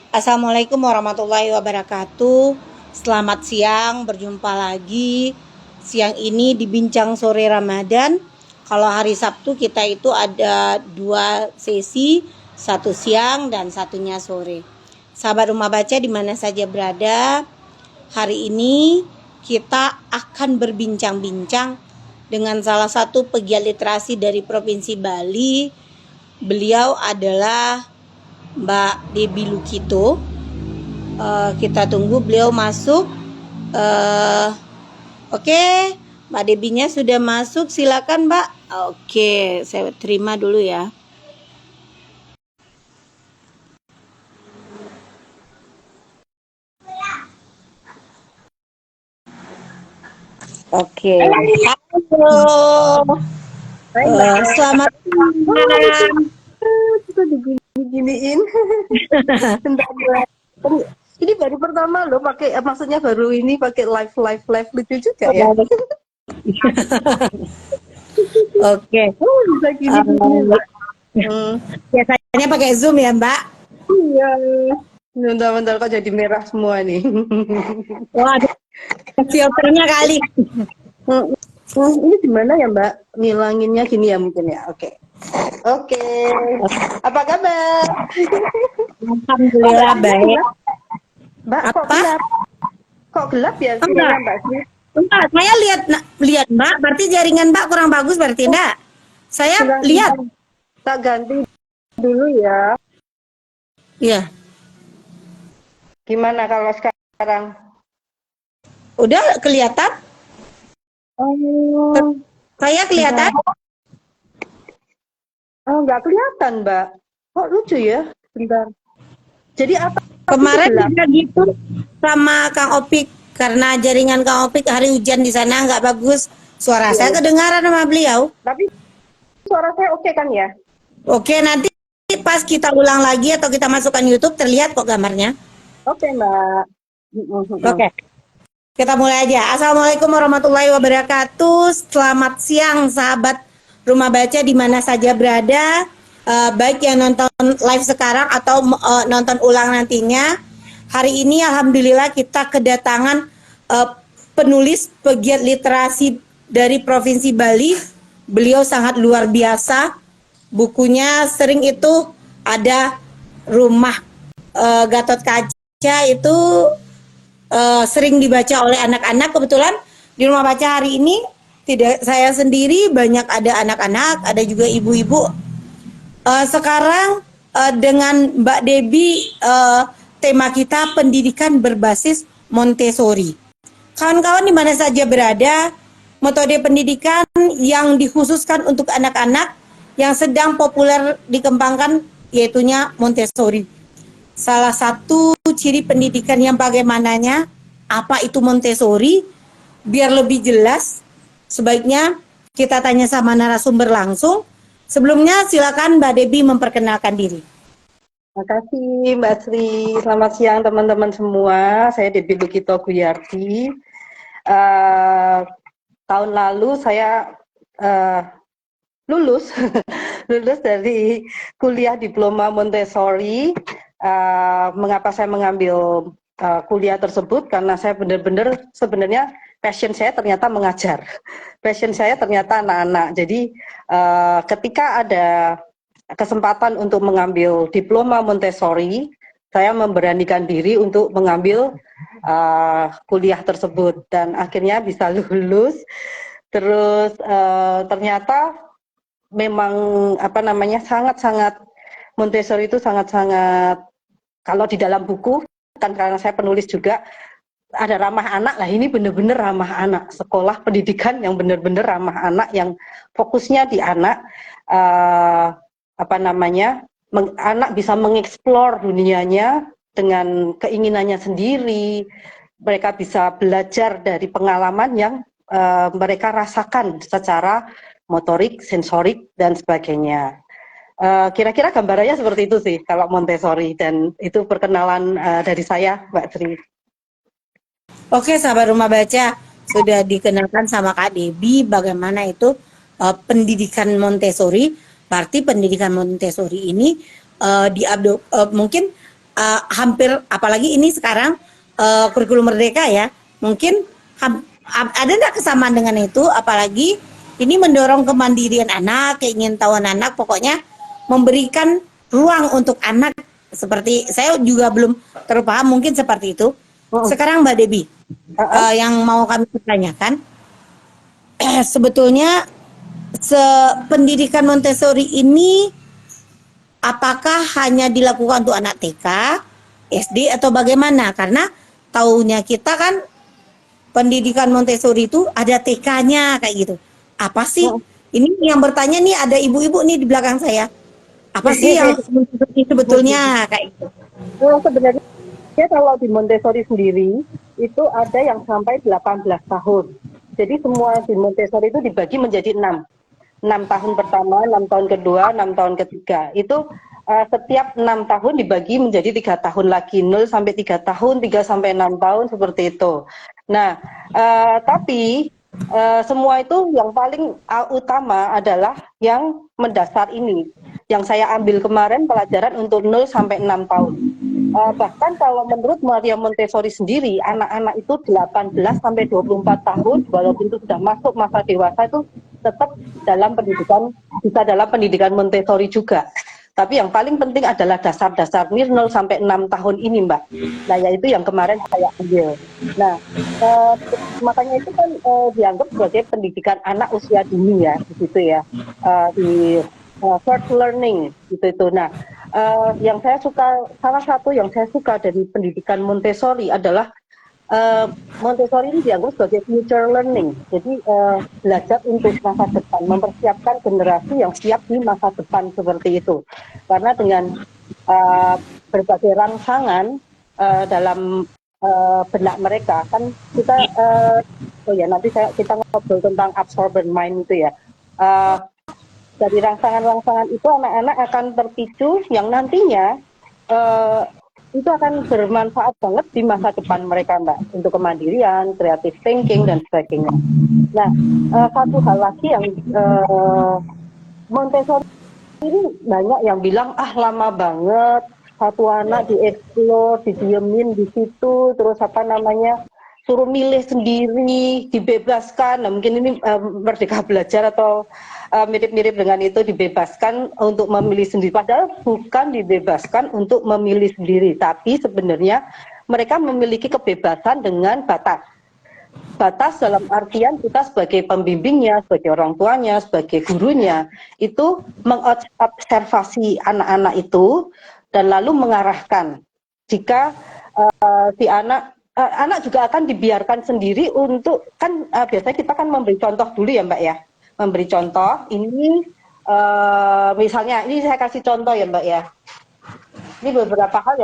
Assalamualaikum warahmatullahi wabarakatuh. Selamat siang, berjumpa lagi. Siang ini di Bincang Sore Ramadan. Kalau hari Sabtu kita itu ada 2 sesi, satu siang dan satunya sore. Sahabat Rumah Baca di mana saja berada, hari ini kita akan berbincang-bincang dengan salah satu pegiat literasi dari Provinsi Bali. Beliau adalah Mbak Debbie Lukito. Kita tunggu beliau masuk. Oke, Mbak Debbie-nya sudah masuk. Silakan, Mbak. Oke, saya terima dulu ya. Oke. Halo. Selamat malam. Kita diginiin. Ini baru pertama loh pakai, maksudnya baru ini pakai live lucu juga ya. Oke. Bisa gini. Biasanya pakai Zoom ya, Mbak? Iya. Bentar kok jadi merah semua nih. Waduh, filternya kali. Ini gimana ya Mbak? Ngilanginnya gini ya mungkin ya. Oke. Apa kabar? Alhamdulillah baik. Mbak, kok gelap ya sinyalnya Mbak? Enggak, saya lihat Mbak, berarti jaringan Mbak kurang bagus berarti enggak? Saya lihat. Tak ganti dulu ya. Iya. Gimana kalau sekarang? Udah kelihatan? Oh, Saya kelihatan? oh nggak kelihatan Mbak. Kok lucu ya? Bentar. Jadi apa? Kemarin juga gitu sama Kang Opik, karena jaringan Kang Opik hari hujan di sana nggak bagus. Suara saya kedengaran sama beliau. Tapi suara saya oke kan ya? Oke, nanti pas kita ulang lagi atau kita masukkan YouTube terlihat kok gambarnya. Oke Mbak. Oke. Kita mulai aja. Assalamualaikum warahmatullahi wabarakatuh. Selamat siang sahabat Rumah Baca di mana saja berada. Baik yang nonton live sekarang atau nonton ulang nantinya. Hari ini alhamdulillah kita kedatangan penulis pegiat literasi dari Provinsi Bali. Beliau sangat luar biasa. Bukunya sering itu ada Rumah Gatot Kaca itu sering dibaca oleh anak-anak. Kebetulan di Rumah Baca hari ini tidak saya sendiri, banyak ada anak-anak, ada juga ibu-ibu. Sekarang dengan Mbak Debbie, tema kita pendidikan berbasis Montessori. Kawan-kawan di mana saja berada, metode pendidikan yang dikhususkan untuk anak-anak yang sedang populer dikembangkan yaitunya Montessori. Salah satu ciri pendidikan yang bagaimananya, apa itu Montessori, biar lebih jelas, sebaiknya kita tanya sama narasumber langsung. Sebelumnya silakan Mbak Debbie memperkenalkan diri. Terima kasih Mbak Sri. Selamat siang teman-teman semua. Saya Debbie Lukito Guyardi. Tahun lalu saya lulus dari kuliah diploma Montessori. Mengapa saya mengambil kuliah tersebut? Karena saya benar-benar sebenarnya passion saya ternyata mengajar. Passion saya ternyata anak-anak. Jadi ketika ada kesempatan untuk mengambil diploma Montessori, saya memberanikan diri untuk mengambil kuliah tersebut dan akhirnya bisa lulus. Terus ternyata memang sangat-sangat Montessori itu sangat-sangat, kalau di dalam buku kan karena saya penulis juga ada ramah anak lah, ini benar-benar ramah anak, sekolah pendidikan yang benar-benar ramah anak, yang fokusnya di anak, anak bisa mengeksplor dunianya dengan keinginannya sendiri, mereka bisa belajar dari pengalaman yang mereka rasakan secara motorik, sensorik, dan sebagainya. Kira-kira gambarannya seperti itu sih kalau Montessori, dan itu perkenalan dari saya, Mbak Sri. Oke, sahabat Rumah Baca, sudah dikenalkan sama Kak Debbie bagaimana itu pendidikan Montessori. Berarti pendidikan Montessori ini mungkin hampir, apalagi ini sekarang kurikulum merdeka ya, mungkin ada nggak kesamaan dengan itu, apalagi ini mendorong kemandirian anak, keingintahuan anak, pokoknya memberikan ruang untuk anak. Seperti saya juga belum terpaham, mungkin seperti itu. Sekarang Mbak Debbie, yang mau kami pertanyakan, sebetulnya pendidikan Montessori ini apakah hanya dilakukan untuk anak TK, SD atau bagaimana? Karena taunya kita kan pendidikan Montessori itu ada TK-nya kayak gitu. Apa sih? Ini yang bertanya nih, ada ibu-ibu nih di belakang saya. Apa sih yang sebetulnya kayak gitu? Sebenarnya kalau di Montessori sendiri itu ada yang sampai 18 tahun. Jadi semua di Montessori itu dibagi menjadi 6. 6 tahun pertama, 6 tahun kedua, 6 tahun ketiga. Itu setiap 6 tahun dibagi menjadi 3 tahun lagi, 0 sampai 3 tahun, 3 sampai 6 tahun, seperti itu. Nah, tapi semua itu yang paling utama adalah yang mendasar ini. Yang saya ambil kemarin pelajaran untuk 0 sampai 6 tahun. Bahkan kalau menurut Maria Montessori sendiri, anak-anak itu 18 sampai 24 tahun, walaupun itu sudah masuk masa dewasa, itu tetap dalam pendidikan, bisa dalam pendidikan Montessori juga. Tapi yang paling penting adalah dasar-dasar 0 sampai 6 tahun ini, Mbak. Nah, yaitu yang kemarin saya ambil. Nah, makanya itu kan dianggap sebagai pendidikan anak usia dini ya, begitu ya, di first learning gitu. Nah, yang saya suka, salah satu yang saya suka dari pendidikan Montessori adalah Montessori ini dianggap sebagai future learning. Jadi belajar untuk masa depan, mempersiapkan generasi yang siap di masa depan, seperti itu. Karena dengan berbagai rangsangan dalam benak mereka, kan kita nanti kita ngobrol tentang absorbent mind itu ya. Dari rangsangan-rangsangan itu anak-anak akan terpicu yang nantinya itu akan bermanfaat banget di masa depan mereka, Mbak, untuk kemandirian, creative thinking, dan sebagainya. Nah, satu hal lagi yang Montessori ini banyak yang bilang, lama banget, satu anak dieksplor, didiemin di situ, terus suruh milih sendiri, dibebaskan. Nah, mungkin ini Merdeka Belajar atau mirip-mirip dengan itu, dibebaskan untuk memilih sendiri. Padahal bukan dibebaskan untuk memilih sendiri, tapi sebenarnya mereka memiliki kebebasan dengan batas. Batas dalam artian kita sebagai pembimbingnya, sebagai orang tuanya, sebagai gurunya, itu mengobservasi anak-anak itu dan lalu mengarahkan. Jika si anak juga akan dibiarkan sendiri untuk, kan biasanya kita kan memberi contoh dulu ya, Mbak ya. Memberi contoh, ini misalnya, ini saya kasih contoh ya, Mbak ya. Ini beberapa hal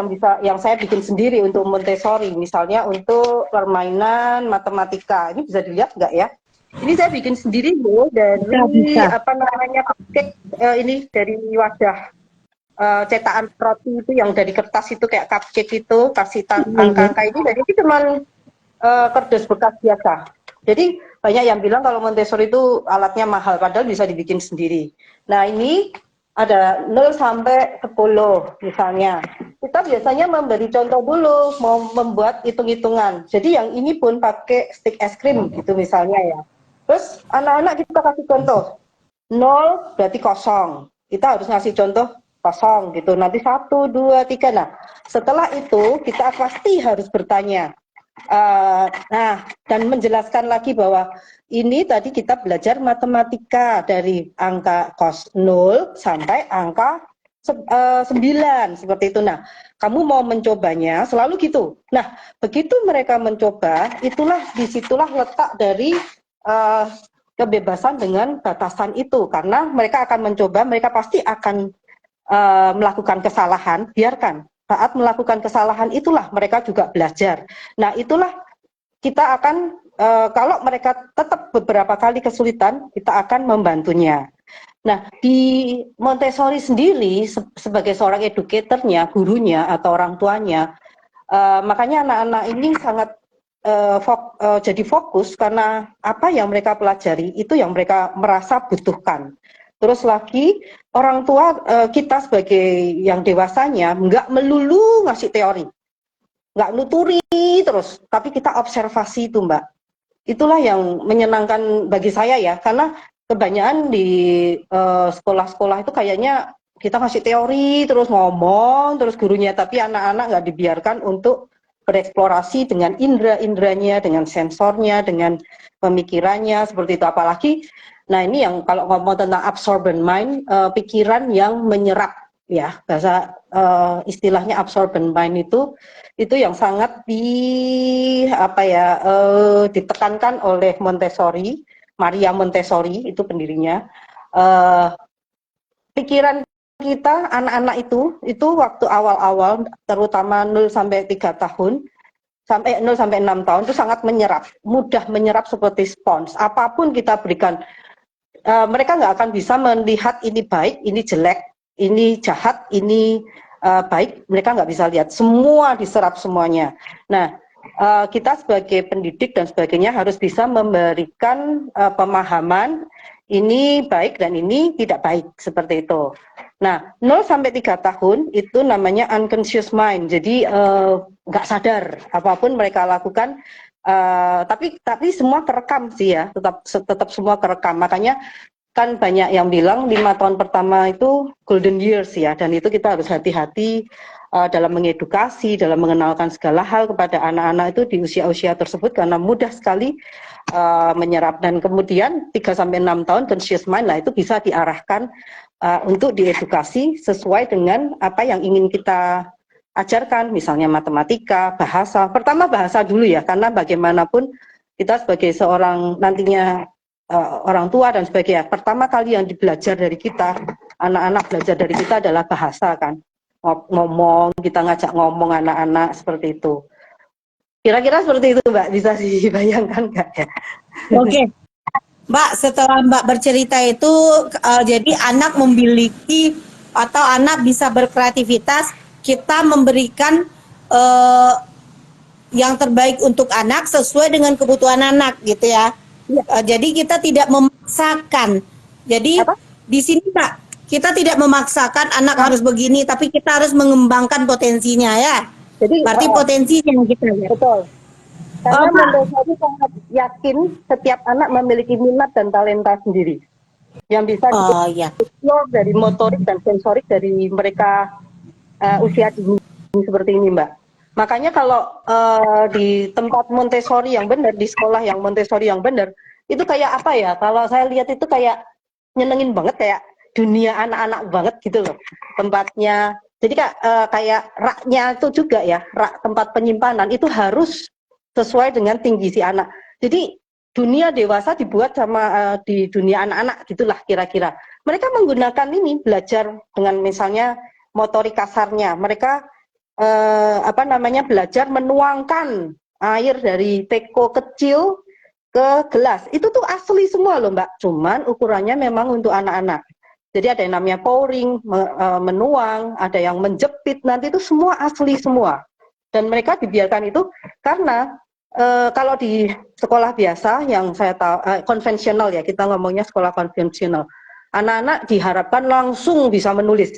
yang saya bikin sendiri untuk Montessori, misalnya untuk permainan matematika. Ini bisa dilihat nggak ya? Ini saya bikin sendiri loh, dari cupcake, ini dari wadah cetakan roti itu yang dari kertas itu, kayak cupcake itu, kasih angka-angka ini, dan ini cuma kardus bekas biasa. Jadi banyak yang bilang kalau Montessori itu alatnya mahal, padahal bisa dibikin sendiri. Nah, ini ada 0 sampai 10 misalnya. Kita biasanya memberi contoh dulu, mau membuat hitung-hitungan. Jadi yang ini pun pakai stick es krim gitu misalnya ya. Terus anak-anak kita kasih contoh. 0 berarti kosong. Kita harus ngasih contoh kosong gitu. Nanti 1, 2, 3. Nah, setelah itu kita pasti harus bertanya. Dan menjelaskan lagi bahwa ini tadi kita belajar matematika dari angka 0 sampai angka 9, seperti itu. Nah, kamu mau mencobanya selalu gitu. Nah, begitu mereka mencoba, disitulah letak dari kebebasan dengan batasan itu, karena mereka akan mencoba, mereka pasti akan melakukan kesalahan, biarkan. Saat melakukan kesalahan itulah mereka juga belajar. Nah, itulah kita akan, kalau mereka tetap beberapa kali kesulitan, kita akan membantunya. Nah, di Montessori sendiri, sebagai seorang educatornya, gurunya, atau orang tuanya, makanya anak-anak ini sangat jadi fokus, karena apa yang mereka pelajari, itu yang mereka merasa butuhkan. Terus lagi orang tua kita sebagai yang dewasanya nggak melulu ngasih teori, nggak nuturi terus, tapi kita observasi itu Mbak. Itulah yang menyenangkan bagi saya ya, karena kebanyakan di sekolah-sekolah itu kayaknya kita ngasih teori terus ngomong terus gurunya, tapi anak-anak nggak dibiarkan untuk bereksplorasi dengan indera-inderanya, dengan sensornya, dengan pemikirannya seperti itu. Apalagi, nah ini yang kalau ngomong tentang absorbent mind, pikiran yang menyerap ya, bahasa istilahnya absorbent mind itu yang sangat ditekankan oleh Montessori, Maria Montessori itu pendirinya. Pikiran kita anak-anak itu waktu awal-awal terutama 0 sampai 3 tahun sampai 0 sampai 6 tahun itu sangat menyerap, mudah menyerap seperti spons. Apapun kita berikan, mereka nggak akan bisa melihat ini baik, ini jelek, ini jahat, ini baik, mereka nggak bisa lihat. Semua diserap semuanya. Nah, kita sebagai pendidik dan sebagainya harus bisa memberikan pemahaman ini baik dan ini tidak baik, seperti itu. Nah, 0 sampai 3 tahun itu namanya unconscious mind. Jadi nggak sadar apapun mereka lakukan, tapi semua kerekam sih ya, tetap semua kerekam. Makanya kan banyak yang bilang 5 tahun pertama itu golden years ya, dan itu kita harus hati-hati dalam mengedukasi, dalam mengenalkan segala hal kepada anak-anak itu di usia-usia tersebut, karena mudah sekali menyerap. Dan kemudian 3-6 tahun conscious mind lah itu bisa diarahkan untuk diedukasi sesuai dengan apa yang ingin kita ajarkan, misalnya matematika, bahasa. Pertama bahasa dulu ya, karena bagaimanapun kita sebagai seorang nantinya orang tua dan sebagainya, pertama kali yang belajar dari kita, anak-anak belajar dari kita adalah bahasa kan, ngomong, kita ngajak ngomong anak-anak seperti itu. Kira-kira seperti itu Mbak, bisa dibayangkan nggak ya? Oke, Mbak, setelah Mbak bercerita itu, jadi anak memiliki atau anak bisa berkreativitas, kita memberikan yang terbaik untuk anak sesuai dengan kebutuhan anak gitu ya. Jadi kita tidak memaksakan. Jadi di sini Mbak, kita tidak memaksakan anak harus begini, tapi kita harus mengembangkan potensinya ya. Jadi berarti potensinya yang kita lihat. Betul. Karena Montessori sangat yakin setiap anak memiliki minat dan talenta sendiri yang bisa dieksplor dari motorik dan sensorik dari mereka usia dini seperti ini Mbak. Makanya kalau di tempat Montessori yang benar, di sekolah yang Montessori yang benar, itu kayak apa ya? Kalau saya lihat itu kayak nyenengin banget, kayak dunia anak-anak banget gitu loh tempatnya. Jadi kayak raknya itu juga ya, rak tempat penyimpanan itu harus sesuai dengan tinggi si anak. Jadi dunia dewasa dibuat sama di dunia anak-anak gitulah kira-kira. Mereka menggunakan ini belajar dengan misalnya motorik kasarnya. Mereka belajar menuangkan air dari teko kecil ke gelas. Itu tuh asli semua loh Mbak. Cuman ukurannya memang untuk anak-anak. Jadi ada yang namanya pouring, menuang, ada yang menjepit, nanti itu semua asli semua. Dan mereka dibiarkan itu karena kalau di sekolah biasa yang saya tahu, konvensional ya, kita ngomongnya sekolah konvensional, anak-anak diharapkan langsung bisa menulis.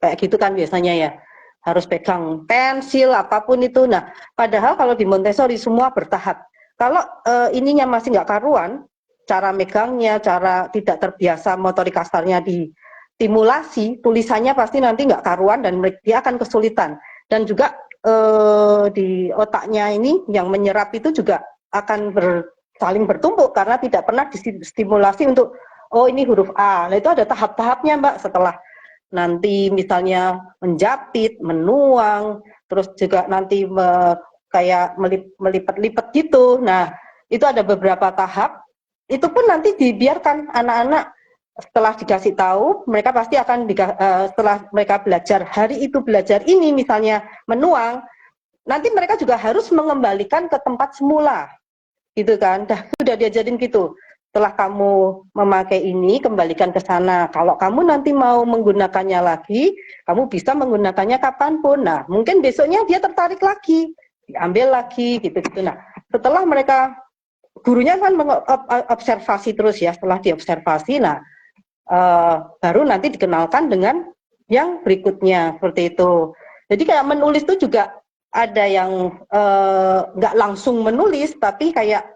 Kayak gitu kan biasanya ya. Harus pegang pensil, apapun itu. Nah, padahal kalau di Montessori semua bertahap. Kalau ininya masih nggak karuan, cara megangnya, cara tidak terbiasa motorik kasarnya distimulasi, tulisannya pasti nanti nggak karuan dan dia akan kesulitan. Dan juga di otaknya ini yang menyerap itu juga akan saling bertumpuk karena tidak pernah distimulasi untuk, oh ini huruf A. Nah itu ada tahap-tahapnya Mbak, setelah nanti misalnya menjapit, menuang, terus juga nanti kayak melipat-lipat gitu. Nah itu ada beberapa tahap. Itu pun nanti dibiarkan anak-anak setelah dikasih tahu, mereka pasti akan setelah mereka belajar hari itu belajar ini misalnya menuang, nanti mereka juga harus mengembalikan ke tempat semula, gitu kan? Sudah diajarin gitu. Setelah kamu memakai ini, kembalikan ke sana. Kalau kamu nanti mau menggunakannya lagi, kamu bisa menggunakannya kapanpun. Nah, mungkin besoknya dia tertarik lagi, diambil lagi, gitu-gitu. Nah, setelah mereka gurunya kan mengobservasi terus ya, setelah diobservasi, nah baru nanti dikenalkan dengan yang berikutnya seperti itu. Jadi kayak menulis itu juga ada yang nggak langsung menulis, tapi kayak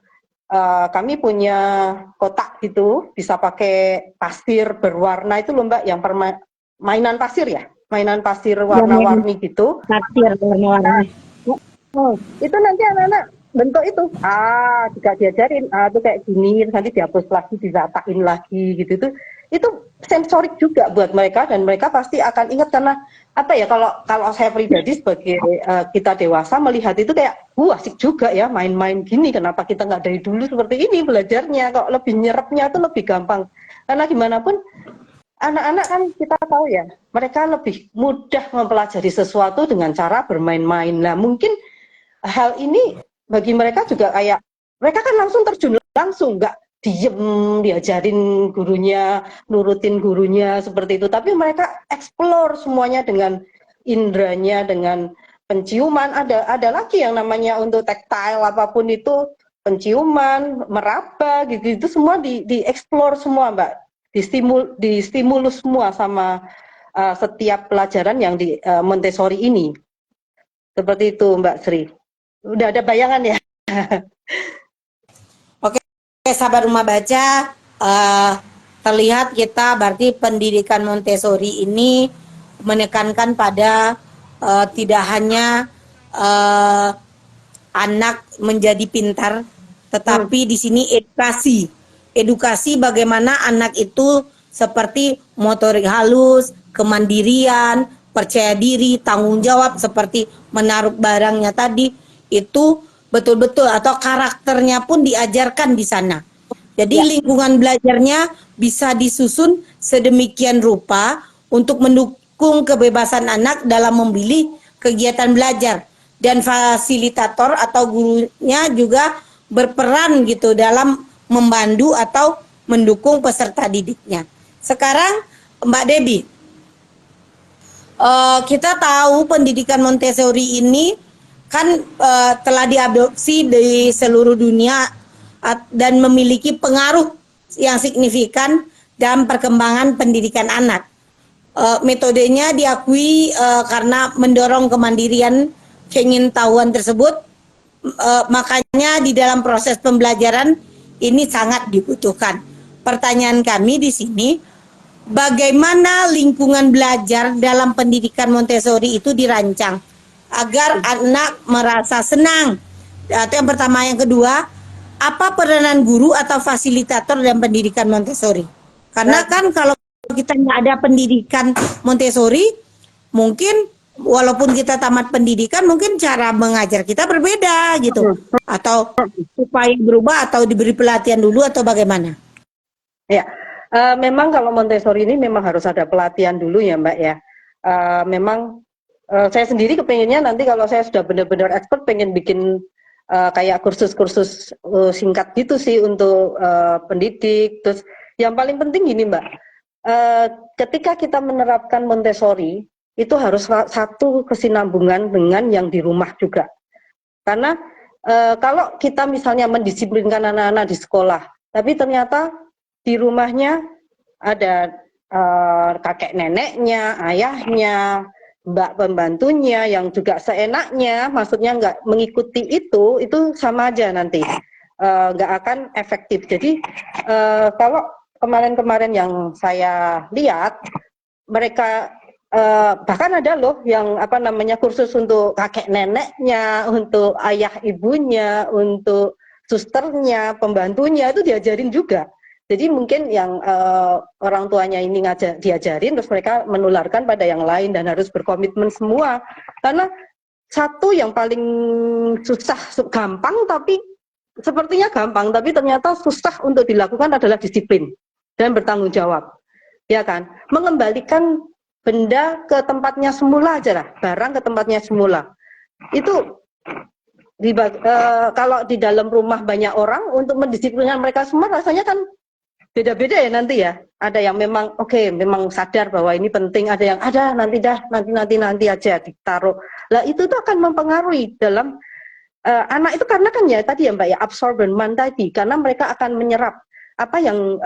kami punya kotak gitu, bisa pakai pasir berwarna itu loh Mbak, yang mainan pasir ya, mainan pasir Yang main warna-warni gitu. pasir warna-warni. Itu nanti anak-anak bentuk itu, juga diajarin, itu kayak gini, nanti dihapus lagi, diratain lagi gitu. Itu sensorik juga buat mereka, dan mereka pasti akan ingat. Karena apa ya, kalau saya pribadi sebagai kita dewasa melihat itu kayak, asik juga ya main-main gini, kenapa kita nggak dari dulu seperti ini belajarnya, kok lebih nyerapnya tuh lebih gampang. Karena gimana pun anak-anak kan kita tahu ya, mereka lebih mudah mempelajari sesuatu dengan cara bermain-main. Nah mungkin hal ini bagi mereka juga kayak, mereka kan langsung terjun langsung, nggak diem diajarin gurunya, nurutin gurunya seperti itu, tapi mereka explore semuanya dengan indranya, dengan penciuman. Ada lagi yang namanya untuk tactile, apapun itu, penciuman, meraba gitu, itu semua di explore semua Mbak, distimulus semua sama setiap pelajaran yang di Montessori ini. Seperti itu Mbak Sri. Udah ada bayangan ya? Oke, sahabat rumah baca, terlihat kita berarti pendidikan Montessori ini menekankan pada tidak hanya anak menjadi pintar, tetapi di sini edukasi bagaimana anak itu seperti motorik halus, kemandirian, percaya diri, tanggung jawab, seperti menaruh barangnya tadi, itu betul-betul, atau karakternya pun diajarkan di sana. Jadi lingkungan belajarnya bisa disusun sedemikian rupa untuk mendukung kebebasan anak dalam memilih kegiatan belajar, dan fasilitator atau gurunya juga berperan gitu dalam membantu atau mendukung peserta didiknya. Sekarang Mbak Debbie, kita tahu pendidikan Montessori ini kan telah diadopsi di seluruh dunia dan memiliki pengaruh yang signifikan dalam perkembangan pendidikan anak. Metodenya diakui karena mendorong kemandirian, keingintahuan tersebut, makanya di dalam proses pembelajaran ini sangat dibutuhkan. Pertanyaan kami di sini, bagaimana lingkungan belajar dalam pendidikan Montessori itu dirancang agar anak merasa senang? Itu yang pertama. Yang kedua, apa peranan guru atau fasilitator dalam pendidikan Montessori? Karena kan kalau kita nggak ada pendidikan Montessori, mungkin walaupun kita tamat pendidikan, mungkin cara mengajar kita berbeda gitu, atau supaya berubah atau diberi pelatihan dulu atau bagaimana? Ya, memang kalau Montessori ini memang harus ada pelatihan dulu ya Mbak ya. Memang saya sendiri kepengennya nanti kalau saya sudah benar-benar expert, pengen bikin kayak kursus-kursus singkat gitu sih untuk pendidik. Terus yang paling penting gini Mbak, ketika kita menerapkan Montessori itu harus satu kesinambungan dengan yang di rumah juga. Karena kalau kita misalnya mendisiplinkan anak-anak di sekolah, tapi ternyata di rumahnya ada kakek neneknya, ayahnya, mbak pembantunya yang juga seenaknya, maksudnya nggak mengikuti itu sama aja nanti, nggak akan efektif. Jadi kalau kemarin-kemarin yang saya lihat, mereka bahkan ada loh yang apa namanya kursus untuk kakek neneknya, untuk ayah ibunya, untuk susternya, pembantunya, itu diajarin juga. Jadi mungkin yang orang tuanya ini diajarin, terus mereka menularkan pada yang lain, dan harus berkomitmen semua. Karena satu yang paling susah, gampang tapi sepertinya gampang, tapi ternyata susah untuk dilakukan adalah disiplin dan bertanggung jawab. Ya kan? Mengembalikan benda ke tempatnya semula aja lah, barang ke tempatnya semula. Itu kalau di dalam rumah banyak orang, untuk mendisiplinkan mereka semua rasanya kan beda-beda ya nanti ya. Ada yang memang memang sadar bahwa ini penting, ada yang nanti aja ditaruh. Lah itu tuh akan mempengaruhi dalam anak itu, karena kan ya tadi ya Mbak ya, absorbent mind tadi, karena mereka akan menyerap. apa yang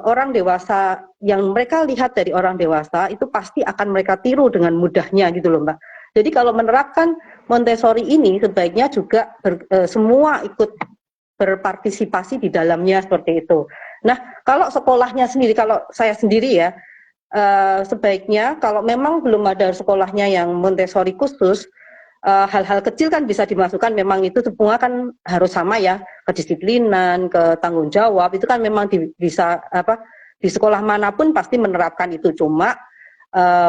orang dewasa yang mereka lihat dari orang dewasa itu pasti akan mereka tiru dengan mudahnya gitu loh Mbak. Jadi kalau menerapkan Montessori ini sebaiknya juga semua ikut berpartisipasi di dalamnya seperti itu. Nah, kalau sekolahnya sendiri, kalau saya sendiri ya, sebaiknya kalau memang belum ada sekolahnya yang Montessori khusus, hal-hal kecil kan bisa dimasukkan, memang itu semua kan harus sama ya, kedisiplinan, ke tanggung jawab, itu kan memang bisa apa di sekolah manapun pasti menerapkan itu, cuma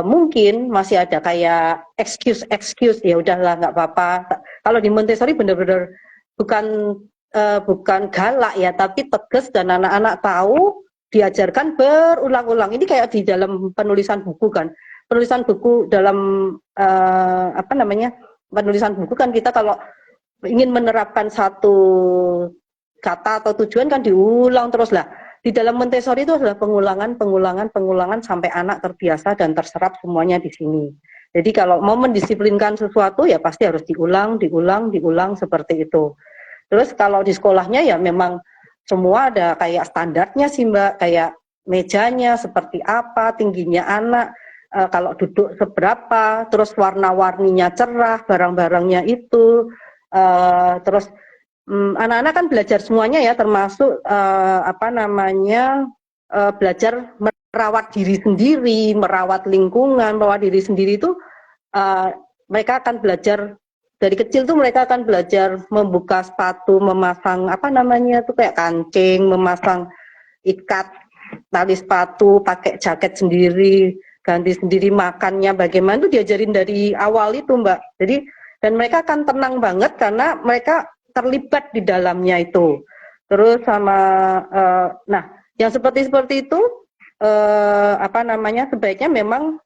mungkin masih ada kayak excuse ya udahlah nggak apa-apa. Kalau di Montessori benar-benar bukan bukan galak ya, tapi tegas dan anak-anak tahu diajarkan berulang-ulang. Ini kayak di dalam penulisan buku kan, penulisan buku dalam apa namanya, penulisan buku kan kita kalau ingin menerapkan satu kata atau tujuan kan diulang terus lah. Di dalam Montessori itu adalah pengulangan sampai anak terbiasa dan terserap semuanya di sini. Jadi kalau mau mendisiplinkan sesuatu ya pasti harus diulang seperti itu. Terus kalau di sekolahnya ya memang semua ada kayak standarnya sih Mbak, kayak mejanya seperti apa, tingginya anak, kalau duduk seberapa, terus warna-warninya cerah, barang-barangnya itu, terus anak-anak kan belajar semuanya ya, termasuk apa namanya, belajar merawat diri sendiri, merawat lingkungan, merawat diri sendiri itu mereka akan belajar dari kecil tuh, mereka akan belajar membuka sepatu, memasang apa namanya tuh kayak kancing, memasang ikat tali sepatu, pakai jaket sendiri, ganti sendiri, makannya bagaimana tuh diajarin dari awal itu Mbak. Jadi dan mereka akan tenang banget karena mereka terlibat di dalamnya itu. Terus sama nah yang seperti itu apa namanya, sebaiknya memang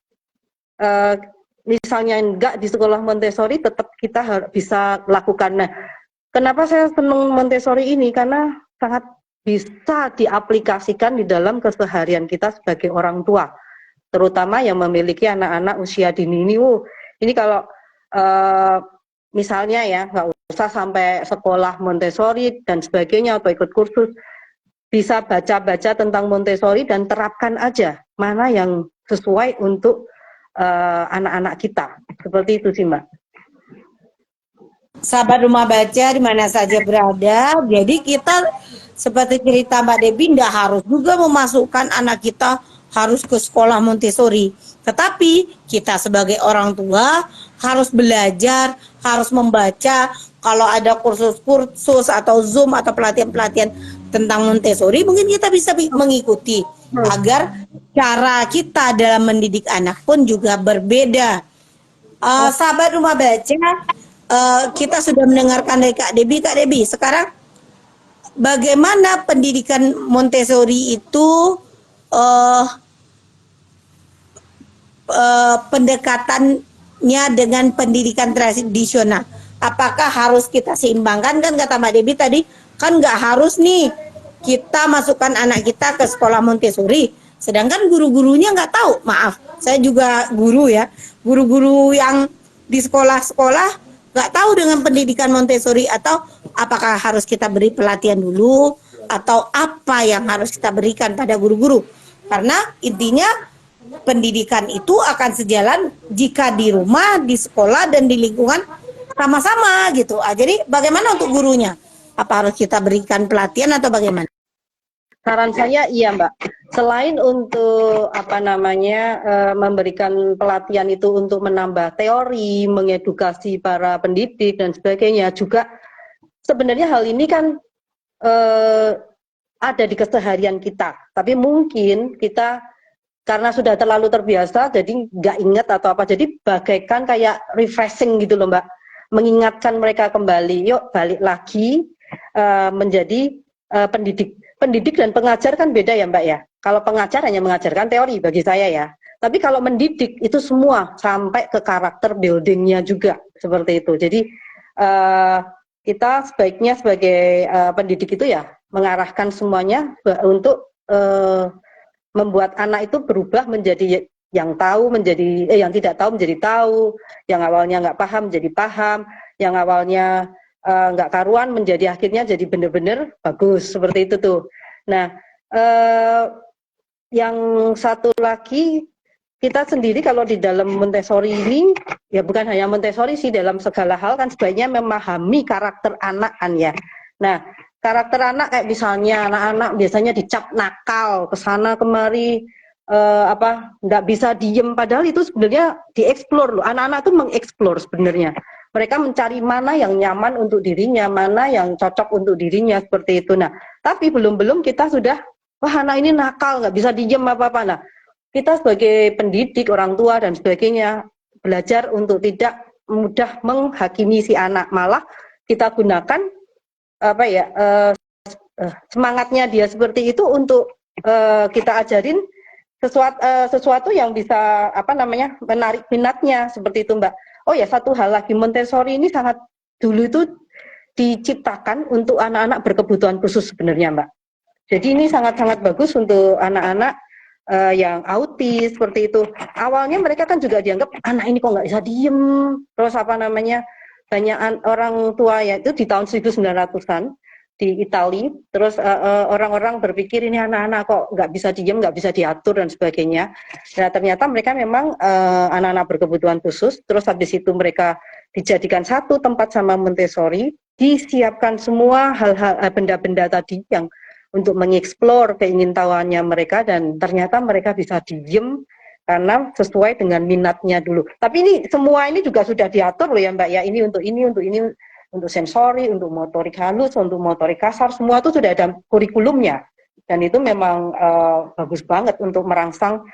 misalnya enggak di sekolah Montessori tetap kita harus bisa lakukan. Nah, kenapa saya senang Montessori ini? Karena sangat bisa diaplikasikan di dalam keseharian kita sebagai orang tua, terutama yang memiliki anak-anak usia dini ini. Ini kalau misalnya ya nggak usah sampai sekolah Montessori dan sebagainya atau ikut kursus, bisa baca-baca tentang Montessori dan terapkan aja mana yang sesuai untuk anak-anak kita. Seperti itu sih Mbak. Sahabat Rumah Baca di mana saja berada, jadi kita seperti cerita Mbak Debbie, tidak harus juga memasukkan anak kita harus ke sekolah Montessori, tetapi kita sebagai orang tua harus belajar, harus membaca. Kalau ada kursus-kursus atau Zoom atau pelatihan-pelatihan tentang Montessori, mungkin kita bisa mengikuti agar cara kita dalam mendidik anak pun juga berbeda. Sahabat Rumah Baca, kita sudah mendengarkan dari Kak Debbie. Kak Debbie, sekarang bagaimana pendidikan Montessori itu pendekatannya dengan pendidikan tradisional? Apakah harus kita seimbangkan? Kan kata Mbak Debbie tadi, kan nggak harus nih kita masukkan anak kita ke sekolah Montessori, sedangkan guru-gurunya nggak tahu. Maaf, saya juga guru ya, guru-guru yang di sekolah-sekolah nggak tahu dengan pendidikan Montessori, atau apakah harus kita beri pelatihan dulu, atau apa yang harus kita berikan pada guru-guru. Karena intinya pendidikan itu akan sejalan jika di rumah, di sekolah, dan di lingkungan sama-sama gitu. Jadi bagaimana untuk gurunya? Apa harus kita berikan pelatihan atau bagaimana? Saran saya iya Mbak, selain untuk apa namanya memberikan pelatihan itu untuk menambah teori, mengedukasi para pendidik dan sebagainya, juga sebenarnya hal ini kan ada di keseharian kita, tapi mungkin kita karena sudah terlalu terbiasa jadi nggak ingat atau apa, jadi bagaikan kayak refreshing gitu loh Mbak, mengingatkan mereka kembali, yuk balik lagi menjadi pendidik dan pengajar kan beda ya Mbak ya. Kalau pengajar hanya mengajarkan teori bagi saya ya, tapi kalau mendidik itu semua sampai ke karakter buildingnya juga seperti itu. Jadi kita sebaiknya sebagai pendidik itu ya mengarahkan semuanya untuk membuat anak itu berubah menjadi yang tahu, menjadi yang tidak tahu menjadi tahu, yang awalnya nggak paham menjadi paham, yang awalnya nggak karuan menjadi akhirnya jadi benar-benar bagus, seperti itu tuh. Nah, Yang satu lagi, kita sendiri kalau di dalam Montessori ini, ya bukan hanya Montessori sih, dalam segala hal kan sebaiknya memahami karakter anak kan ya. Nah, karakter anak kayak misalnya anak-anak biasanya dicap nakal, kesana kemari, nggak bisa diem, padahal itu sebenarnya dieksplor loh. Anak-anak tuh mengeksplor sebenarnya. Mereka mencari mana yang nyaman untuk dirinya, mana yang cocok untuk dirinya, seperti itu. Nah, tapi belum-belum kita sudah, wah anak ini nakal, nggak bisa diem apa-apa. Nah, kita sebagai pendidik, orang tua dan sebagainya, belajar untuk tidak mudah menghakimi si anak. Malah kita gunakan semangatnya dia seperti itu untuk kita ajarin sesuatu yang bisa menarik minatnya, seperti itu Mbak. Oh ya, satu hal lagi, Montessori ini sangat dulu itu diciptakan untuk anak-anak berkebutuhan khusus sebenarnya Mbak. Jadi ini sangat-sangat bagus untuk anak-anak yang autis seperti itu. Awalnya mereka kan juga dianggap anak ini kok nggak bisa diem, terus banyak orang tua ya itu di tahun 1900-an di Italia, terus orang-orang berpikir ini anak-anak kok nggak bisa diem, nggak bisa diatur dan sebagainya. Nah ternyata mereka memang anak-anak berkebutuhan khusus, terus habis itu mereka dijadikan satu tempat sama Montessori, disiapkan semua hal-hal benda-benda tadi yang untuk mengeksplor keingintahuannya mereka, dan ternyata mereka bisa diem karena sesuai dengan minatnya dulu. Tapi ini semua ini juga sudah diatur loh ya Mbak ya, ini, untuk sensori, untuk motorik halus, untuk motorik kasar, semua itu sudah ada kurikulumnya, dan itu memang bagus banget untuk merangsang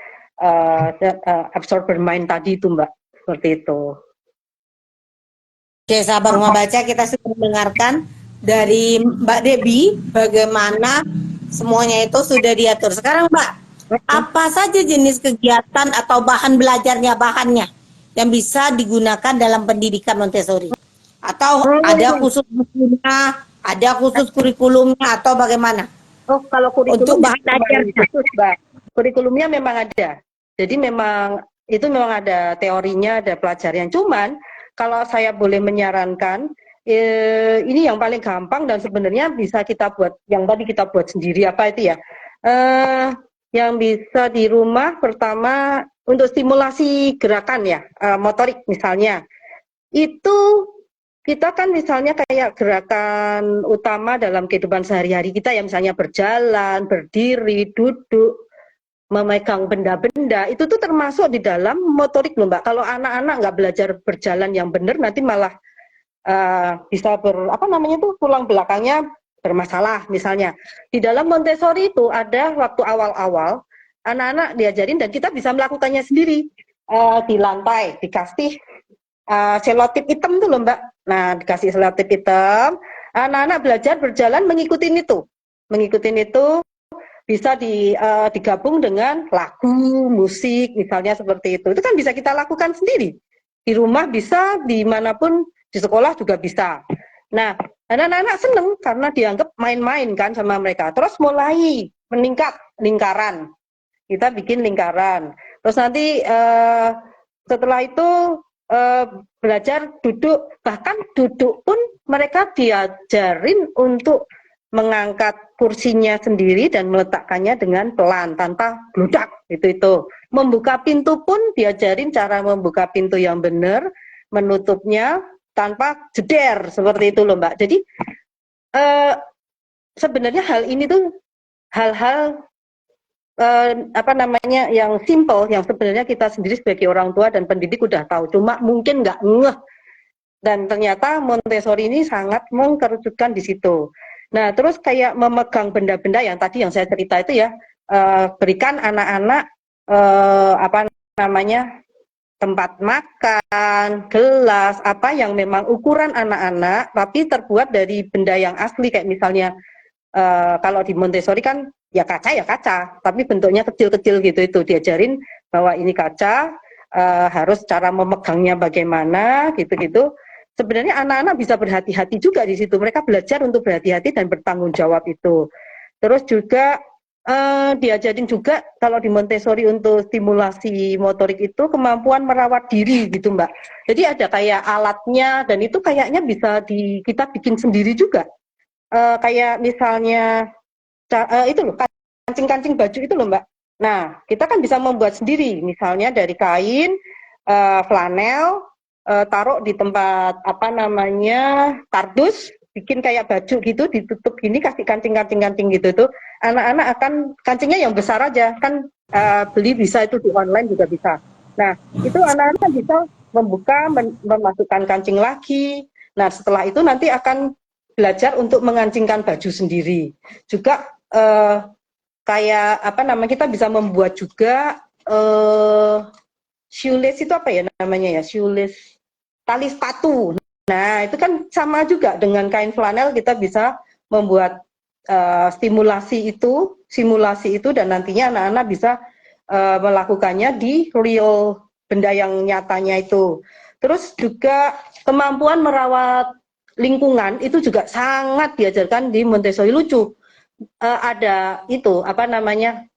absorber mind tadi itu Mbak, seperti itu. Oke, sahabat rumah baca, kita sudah mendengarkan dari Mbak Debbie bagaimana semuanya itu sudah diatur. Sekarang Mbak, apa saja jenis kegiatan atau bahan belajarnya, bahannya yang bisa digunakan dalam pendidikan Montessori? Atau ada khusus bukunya, ada khusus kurikulumnya, atau bagaimana? Oh, kalau kurikulum Untuk bahan belajarnya khusus Mbak, kurikulumnya memang ada. Jadi itu memang ada teorinya, ada pelajaran. Cuman kalau saya boleh menyarankan, ini yang paling gampang dan sebenarnya bisa kita buat, yang tadi kita buat sendiri apa itu ya, yang bisa di rumah. Pertama untuk stimulasi gerakan ya, motorik misalnya, itu kita kan misalnya kayak gerakan utama dalam kehidupan sehari-hari kita ya, misalnya berjalan, berdiri, duduk, memegang benda-benda, itu tuh termasuk di dalam motorik loh Mbak. Kalau anak-anak nggak belajar berjalan yang benar, nanti malah bisa tulang belakangnya bermasalah. Misalnya di dalam Montessori itu ada waktu awal-awal anak-anak diajarin, dan kita bisa melakukannya sendiri di lantai, dikasih selotip hitam tuh loh Mbak. Nah dikasih selotip hitam, anak-anak belajar berjalan mengikuti itu, bisa digabung dengan lagu, musik, misalnya seperti itu. Itu kan bisa kita lakukan sendiri. Di rumah bisa, dimanapun, di sekolah juga bisa. Nah, anak-anak seneng karena dianggap main-main kan sama mereka. Terus mulai meningkat lingkaran. Kita bikin lingkaran. Terus nanti setelah itu belajar duduk. Bahkan duduk pun mereka diajarin untuk mengangkat kursinya sendiri dan meletakkannya dengan pelan tanpa bludak, itu. Membuka pintu pun diajarin cara membuka pintu yang benar, menutupnya tanpa jeder, seperti itu loh Mbak. Jadi sebenarnya hal ini tuh hal-hal yang simple, yang sebenarnya kita sendiri sebagai orang tua dan pendidik udah tahu, cuma mungkin nggak ngeh. Dan ternyata Montessori ini sangat mengkerucutkan di situ. Nah, terus kayak memegang benda-benda yang tadi yang saya cerita itu ya, berikan anak-anak tempat makan, gelas, apa yang memang ukuran anak-anak, tapi terbuat dari benda yang asli, kayak misalnya kalau di Montessori kan ya kaca, tapi bentuknya kecil-kecil gitu, itu diajarin bahwa ini kaca, harus cara memegangnya bagaimana, gitu-gitu. Sebenarnya anak-anak bisa berhati-hati juga di situ. Mereka belajar untuk berhati-hati dan bertanggung jawab itu. Terus juga diajarin juga kalau di Montessori untuk stimulasi motorik itu kemampuan merawat diri gitu Mbak. Jadi ada kayak alatnya, dan itu kayaknya bisa kita bikin sendiri juga. Kayak misalnya itu loh, kancing-kancing baju itu loh Mbak. Nah, kita kan bisa membuat sendiri, misalnya dari kain, flanel, taruh di tempat apa namanya kardus, bikin kayak baju gitu, ditutup gini, kasih kancing-kancing-kancing gitu tuh. Anak-anak akan kancingnya yang besar aja, kan beli bisa itu di online juga bisa. Nah, itu anak-anak bisa membuka, memasukkan kancing lagi. Nah, setelah itu nanti akan belajar untuk mengancingkan baju sendiri. Juga kayak apa namanya, kita bisa membuat juga shoelace itu apa ya namanya ya, shoelace, tali sepatu. Nah, itu kan sama juga dengan kain flanel, kita bisa membuat simulasi itu dan nantinya anak-anak bisa melakukannya di real benda yang nyatanya itu. Terus juga kemampuan merawat lingkungan itu juga sangat diajarkan di Montessori. Lucu, ada itu apa namanya,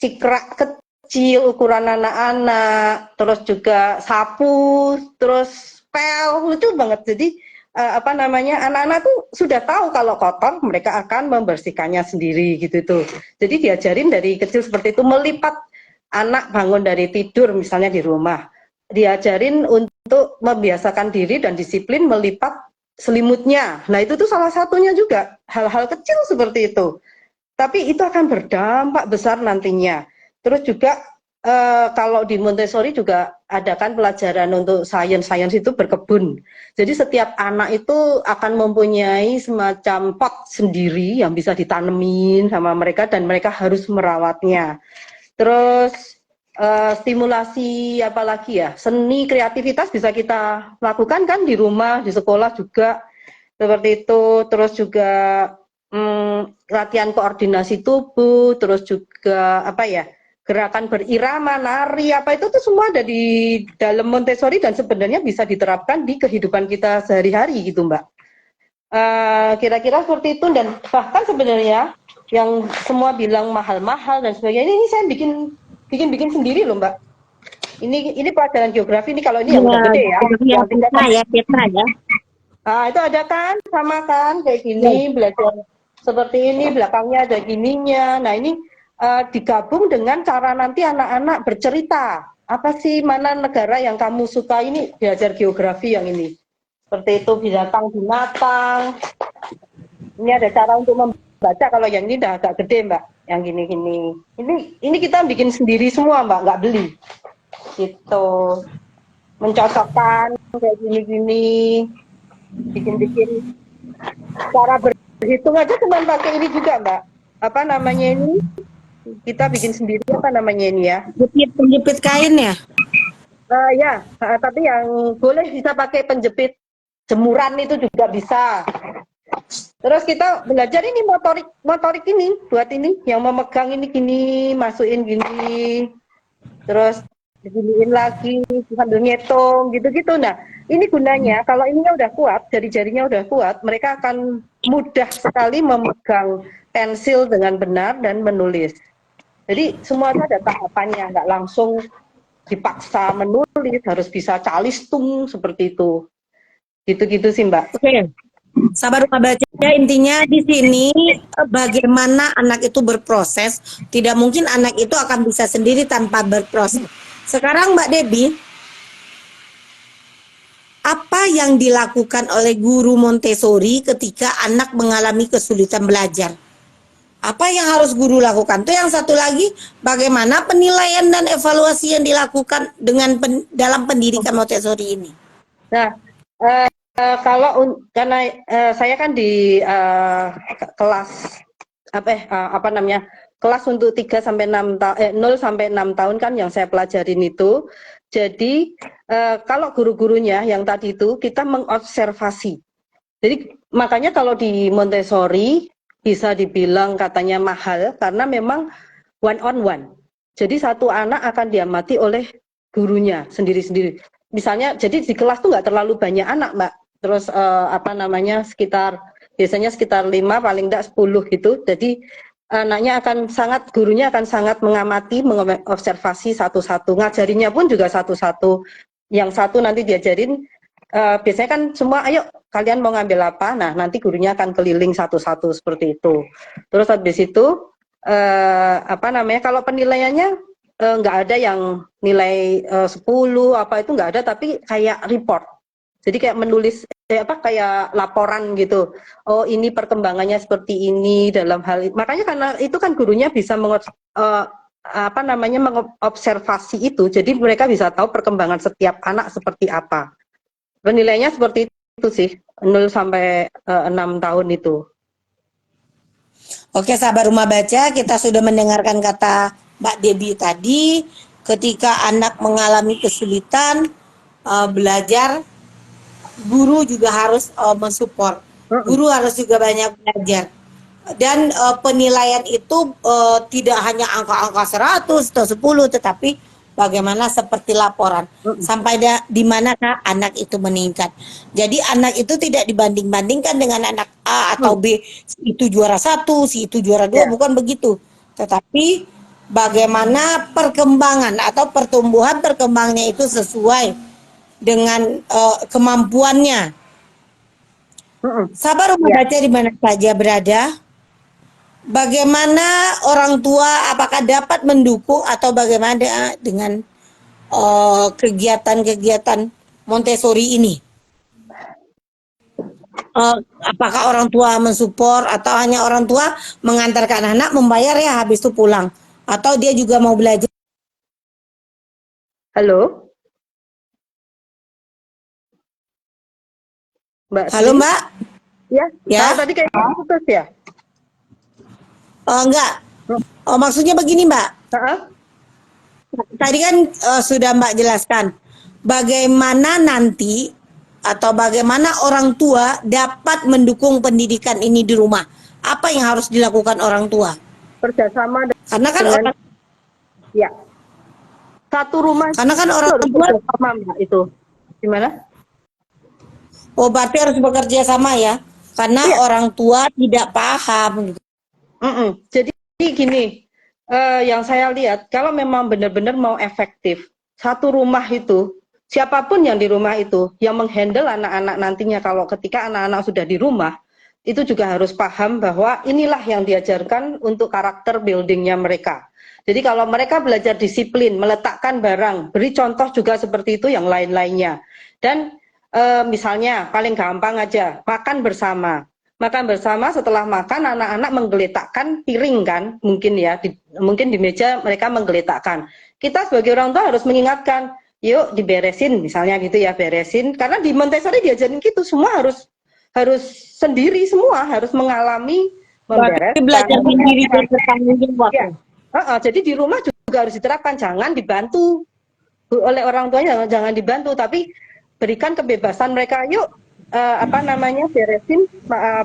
cikrak kecil ukuran anak-anak, terus juga sapu, terus pel, lucu banget. Jadi apa namanya, anak-anak tuh sudah tahu kalau kotor mereka akan membersihkannya sendiri gitu tuh. Jadi diajarin dari kecil seperti itu. Melipat, anak bangun dari tidur misalnya di rumah, diajarin untuk membiasakan diri dan disiplin melipat selimutnya. Nah, itu tuh salah satunya juga, hal-hal kecil seperti itu. Tapi itu akan berdampak besar nantinya. Terus juga kalau di Montessori juga ada kan pelajaran untuk sains itu berkebun. Jadi setiap anak itu akan mempunyai semacam pot sendiri yang bisa ditanemin sama mereka dan mereka harus merawatnya. Terus stimulasi apalagi ya, seni kreativitas bisa kita lakukan kan di rumah, di sekolah juga seperti itu. Terus juga latihan koordinasi tubuh, terus juga apa ya, gerakan berirama, nari, apa itu tuh semua ada di dalam Montessori dan sebenarnya bisa diterapkan di kehidupan kita sehari-hari gitu Mbak. Kira-kira seperti itu. Dan bahkan sebenarnya yang semua bilang mahal-mahal dan sebagainya, ini saya bikin sendiri loh Mbak. Ini pelajaran geografi, ini kalau ini yang udah gede ya. Yang Petra ya, Petra ya. Itu ada kan, sama kan, kayak gini, belajar seperti ini, belakangnya ada gininya. Nah, ini digabung dengan cara nanti anak-anak bercerita. Apa sih, mana negara yang kamu suka, ini belajar geografi yang ini. Seperti itu, binatang-binatang. Ini ada cara untuk membaca, kalau yang ini udah agak gede Mbak, yang gini-gini. Ini kita bikin sendiri semua Mbak, nggak beli. Gitu. Mencocokkan kayak gini-gini. Bikin cara berhitung aja cuma pakai ini juga Mbak, apa namanya ini, kita bikin sendiri apa namanya ini ya, Penjepit kain ya. ya, tapi yang boleh bisa pakai penjepit jemuran itu juga bisa. Terus kita belajar ini motorik ini, buat ini yang memegang ini gini, masukin gini, terus diginiin lagi sambil ngitung gitu-gitu. Nah, ini gunanya kalau ininya udah kuat, jari-jarinya udah kuat, mereka akan mudah sekali memegang pensil dengan benar dan menulis. Jadi semuanya ada tahapannya, nggak langsung dipaksa menulis, harus bisa calistung seperti itu. Gitu-gitu sih Mbak. Oke. Sahabat Rumah Baca, intinya di sini bagaimana anak itu berproses. Tidak mungkin anak itu akan bisa sendiri tanpa berproses. Sekarang Mbak Debbie, apa yang dilakukan oleh guru Montessori ketika anak mengalami kesulitan belajar? Apa yang harus guru lakukan? Itu yang satu lagi, bagaimana penilaian dan evaluasi yang dilakukan dengan dalam pendidikan Montessori ini? Nah, kalau karena saya kan di kelas apa namanya, kelas untuk 3 sampai 6 tahun, 0 sampai 6 tahun kan yang saya pelajarin itu. Jadi kalau guru-gurunya yang tadi itu kita mengobservasi. Jadi makanya kalau di Montessori bisa dibilang katanya mahal karena memang one on one. Jadi satu anak akan diamati oleh gurunya sendiri-sendiri. Misalnya, jadi di kelas tuh nggak terlalu banyak anak, Mbak. Terus apa namanya, biasanya sekitar 5, paling enggak 10 gitu. Jadi anaknya gurunya akan sangat mengamati, mengobservasi satu-satu. Ngajarinya pun juga satu-satu. Yang satu nanti diajarin, biasanya kan semua, ayo kalian mau ngambil apa? Nah, nanti gurunya akan keliling satu-satu seperti itu. Terus habis itu, apa namanya, kalau penilaiannya nggak ada yang nilai 10 apa itu nggak ada, tapi kayak report. Jadi kayak menulis apa kayak laporan gitu. Oh, ini perkembangannya seperti ini dalam hal itu. Makanya karena itu kan gurunya bisa apa namanya mengobservasi itu. Jadi mereka bisa tahu perkembangan setiap anak seperti apa. Penilaiannya seperti itu sih, 0 sampai 6 tahun itu. Oke, sahabat rumah baca, kita sudah mendengarkan kata Mbak Debbie tadi, ketika anak mengalami kesulitan belajar, guru juga harus mensupport. Guru harus juga banyak belajar. Dan penilaian itu tidak hanya angka-angka 100 atau 10, tetapi bagaimana seperti laporan. Sampai di manakah anak itu meningkat. Jadi anak itu tidak dibanding-bandingkan dengan anak A atau B. Si itu juara 1, si itu juara 2, bukan begitu. Tetapi bagaimana perkembangan atau pertumbuhan perkembangannya itu sesuai dengan kemampuannya. Sahabat rumah baca di mana saja berada, bagaimana orang tua apakah dapat mendukung atau bagaimana dengan kegiatan-kegiatan Montessori ini? Apakah orang tua mensupport atau hanya orang tua mengantarkan anak membayar ya habis itu pulang, atau dia juga mau belajar? Halo, Mbak Halo Sri? Mbak? Ya, Ya? tadi kayak putus ya? Enggak. Maksudnya begini Mbak. Tadi kan sudah Mbak jelaskan bagaimana nanti atau bagaimana orang tua dapat mendukung pendidikan ini di rumah. Apa yang harus dilakukan orang tua? Kerjasama Karena kan dengan, orang, ya, satu rumah karena kan orang harus tua, kerjasama, Mbak, itu. Gimana? berarti harus bekerja sama ya. Karena Iya. orang tua tidak paham gitu. Jadi gini, yang saya lihat kalau memang benar-benar mau efektif, satu rumah itu, siapapun yang di rumah itu, yang menghandle anak-anak nantinya kalau ketika anak-anak sudah di rumah, itu juga harus paham bahwa inilah yang diajarkan untuk karakter buildingnya mereka. Jadi kalau mereka belajar disiplin, meletakkan barang, beri contoh juga seperti itu yang lain-lainnya. Dan misalnya paling gampang aja, makan bersama. Makan bersama, setelah makan anak-anak menggeletakkan piring kan, mungkin ya, mungkin di meja mereka menggeletakkan. Kita sebagai orang tua harus mengingatkan, yuk diberesin misalnya gitu ya, beresin. Karena di Montessori diajarin gitu, semua harus sendiri, semua harus mengalami Berarti membereskan. belajar sendiri dan bertanggung jawab. Ya. Jadi di rumah juga harus diterapkan, jangan dibantu oleh orang tuanya, jangan dibantu, tapi berikan kebebasan mereka, yuk apa namanya, beresin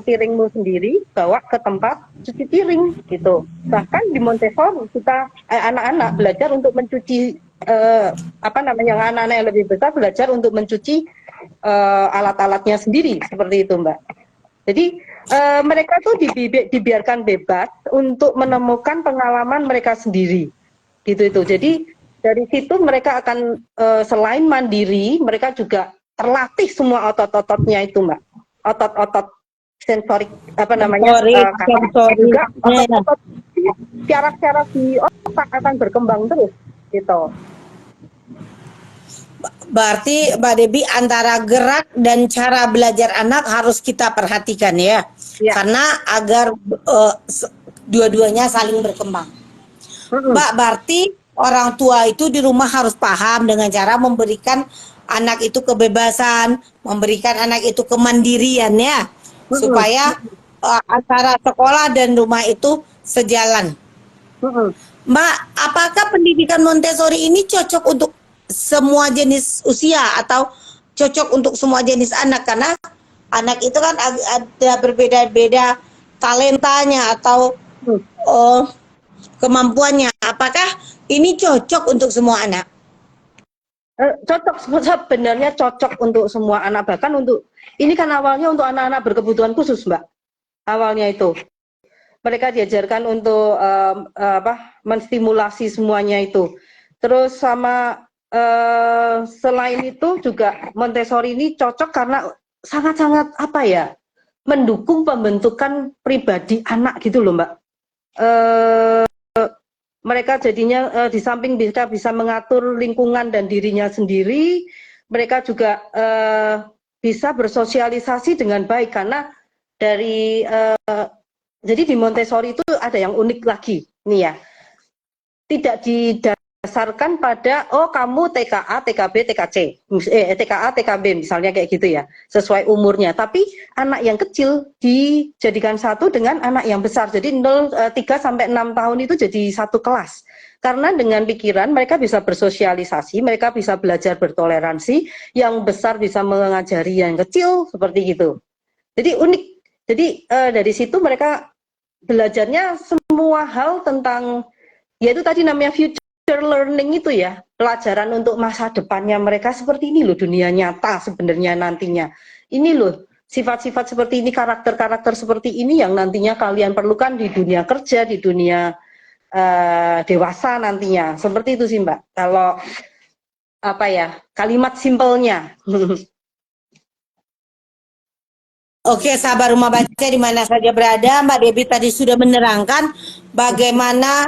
piringmu sendiri, bawa ke tempat cuci piring gitu. Bahkan di Montessori kita anak-anak belajar untuk mencuci apa namanya, anak-anak yang lebih besar belajar untuk mencuci alat-alatnya sendiri seperti itu, Mbak. Jadi mereka tuh dibiarkan bebas untuk menemukan pengalaman mereka sendiri gitu itu. Jadi dari situ mereka akan selain mandiri, mereka juga terlatih semua otot-ototnya itu, Mbak. Otot-otot sensorik apa namanya? Juga otot-otot syaraf-syaraf di otak akan berkembang terus gitu. Berarti Mbak Debbie, antara gerak dan cara belajar anak harus kita perhatikan ya. Karena agar dua-duanya saling berkembang. Mbak, berarti orang tua itu di rumah harus paham dengan cara memberikan anak itu kebebasan, memberikan anak itu kemandirian ya, supaya antara sekolah dan rumah itu sejalan. Mbak, apakah pendidikan Montessori ini cocok untuk semua jenis usia atau cocok untuk semua jenis anak? Karena anak itu kan ada berbeda-beda talentanya atau kemampuannya. Apakah ini cocok untuk semua anak? Cocok, sebenarnya cocok untuk semua anak, bahkan untuk ini kan awalnya untuk anak-anak berkebutuhan khusus, Mbak. Awalnya itu mereka diajarkan untuk menstimulasi semuanya itu. Terus sama selain itu juga Montessori ini cocok karena sangat-sangat apa ya, mendukung pembentukan pribadi anak gitu loh, Mbak. eh, mereka jadinya di samping bisa mengatur lingkungan dan dirinya sendiri, mereka juga bisa bersosialisasi dengan baik karena dari jadi di Montessori itu ada yang unik lagi nih ya, tidak didasarkan pada oh kamu TKA, TKB, TKC, TKA, TKB misalnya kayak gitu ya, sesuai umurnya. Tapi anak yang kecil dijadikan satu dengan anak yang besar. Jadi 3 sampai 6 tahun itu jadi satu kelas. Karena dengan pikiran mereka bisa bersosialisasi, mereka bisa belajar bertoleransi, yang besar bisa mengajari yang kecil seperti gitu. Jadi unik. Jadi dari situ mereka belajarnya semua hal tentang, yaitu tadi namanya future learning itu ya, pelajaran untuk masa depannya mereka seperti ini loh dunia nyata sebenarnya nantinya. Ini loh sifat-sifat seperti ini, karakter-karakter seperti ini yang nantinya kalian perlukan di dunia kerja, di dunia dewasa nantinya. Seperti itu sih Mbak. Kalau apa ya, kalimat simpelnya. Oke, sahabat rumah baca di mana saja berada, Mbak Debbie tadi sudah menerangkan bagaimana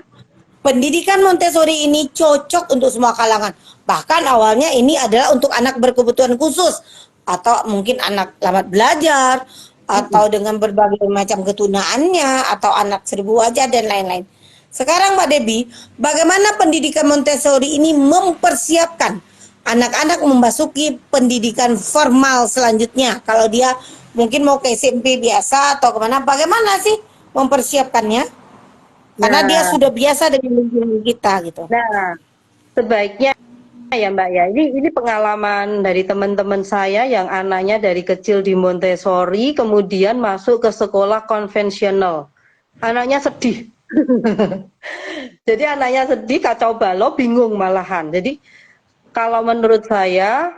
pendidikan Montessori ini cocok untuk semua kalangan. Bahkan awalnya ini adalah untuk anak berkebutuhan khusus atau mungkin anak lambat belajar atau dengan berbagai macam ketunaannya atau anak 1000 wajah dan lain-lain. Sekarang Mbak Debbie, bagaimana pendidikan Montessori ini mempersiapkan anak-anak memasuki pendidikan formal selanjutnya? Kalau dia mungkin mau ke SMP biasa atau kemana, bagaimana sih mempersiapkannya? Karena dia sudah biasa dengan lingkungan kita gitu. Nah, sebaiknya ya Mbak ya, ini pengalaman dari teman-teman saya yang anaknya dari kecil di Montessori, kemudian masuk ke sekolah konvensional. Anaknya sedih. Jadi anaknya sedih, kacau balau, bingung malahan. Jadi kalau menurut saya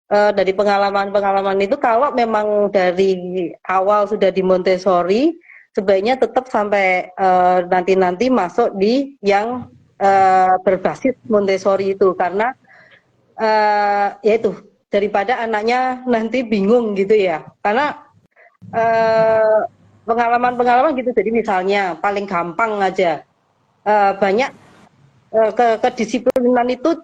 dari pengalaman-pengalaman itu, kalau memang dari awal sudah di Montessori, sebaiknya tetap sampai nanti-nanti masuk di yang berbasis Montessori itu, karena yaitu daripada anaknya nanti bingung gitu ya. Karena pengalaman-pengalaman gitu, jadi misalnya paling gampang aja, banyak kedisiplinan itu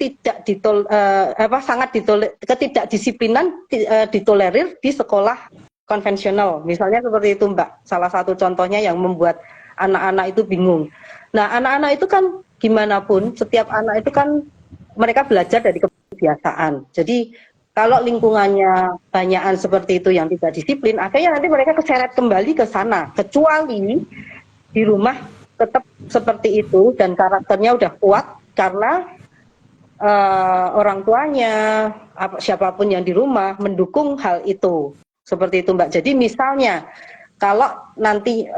ketidakdisiplinan ditolerir di sekolah konvensional. Misalnya seperti itu Mbak, salah satu contohnya yang membuat anak-anak itu bingung. Nah, anak-anak itu kan gimana pun, setiap anak itu kan mereka belajar dari kebiasaan. Jadi kalau lingkungannya banyakan seperti itu yang tidak disiplin, akhirnya nanti mereka keseret kembali ke sana. Kecuali di rumah tetap seperti itu dan karakternya udah kuat karena orang tuanya, siapapun yang di rumah mendukung hal itu. Seperti itu Mbak. Jadi misalnya kalau nanti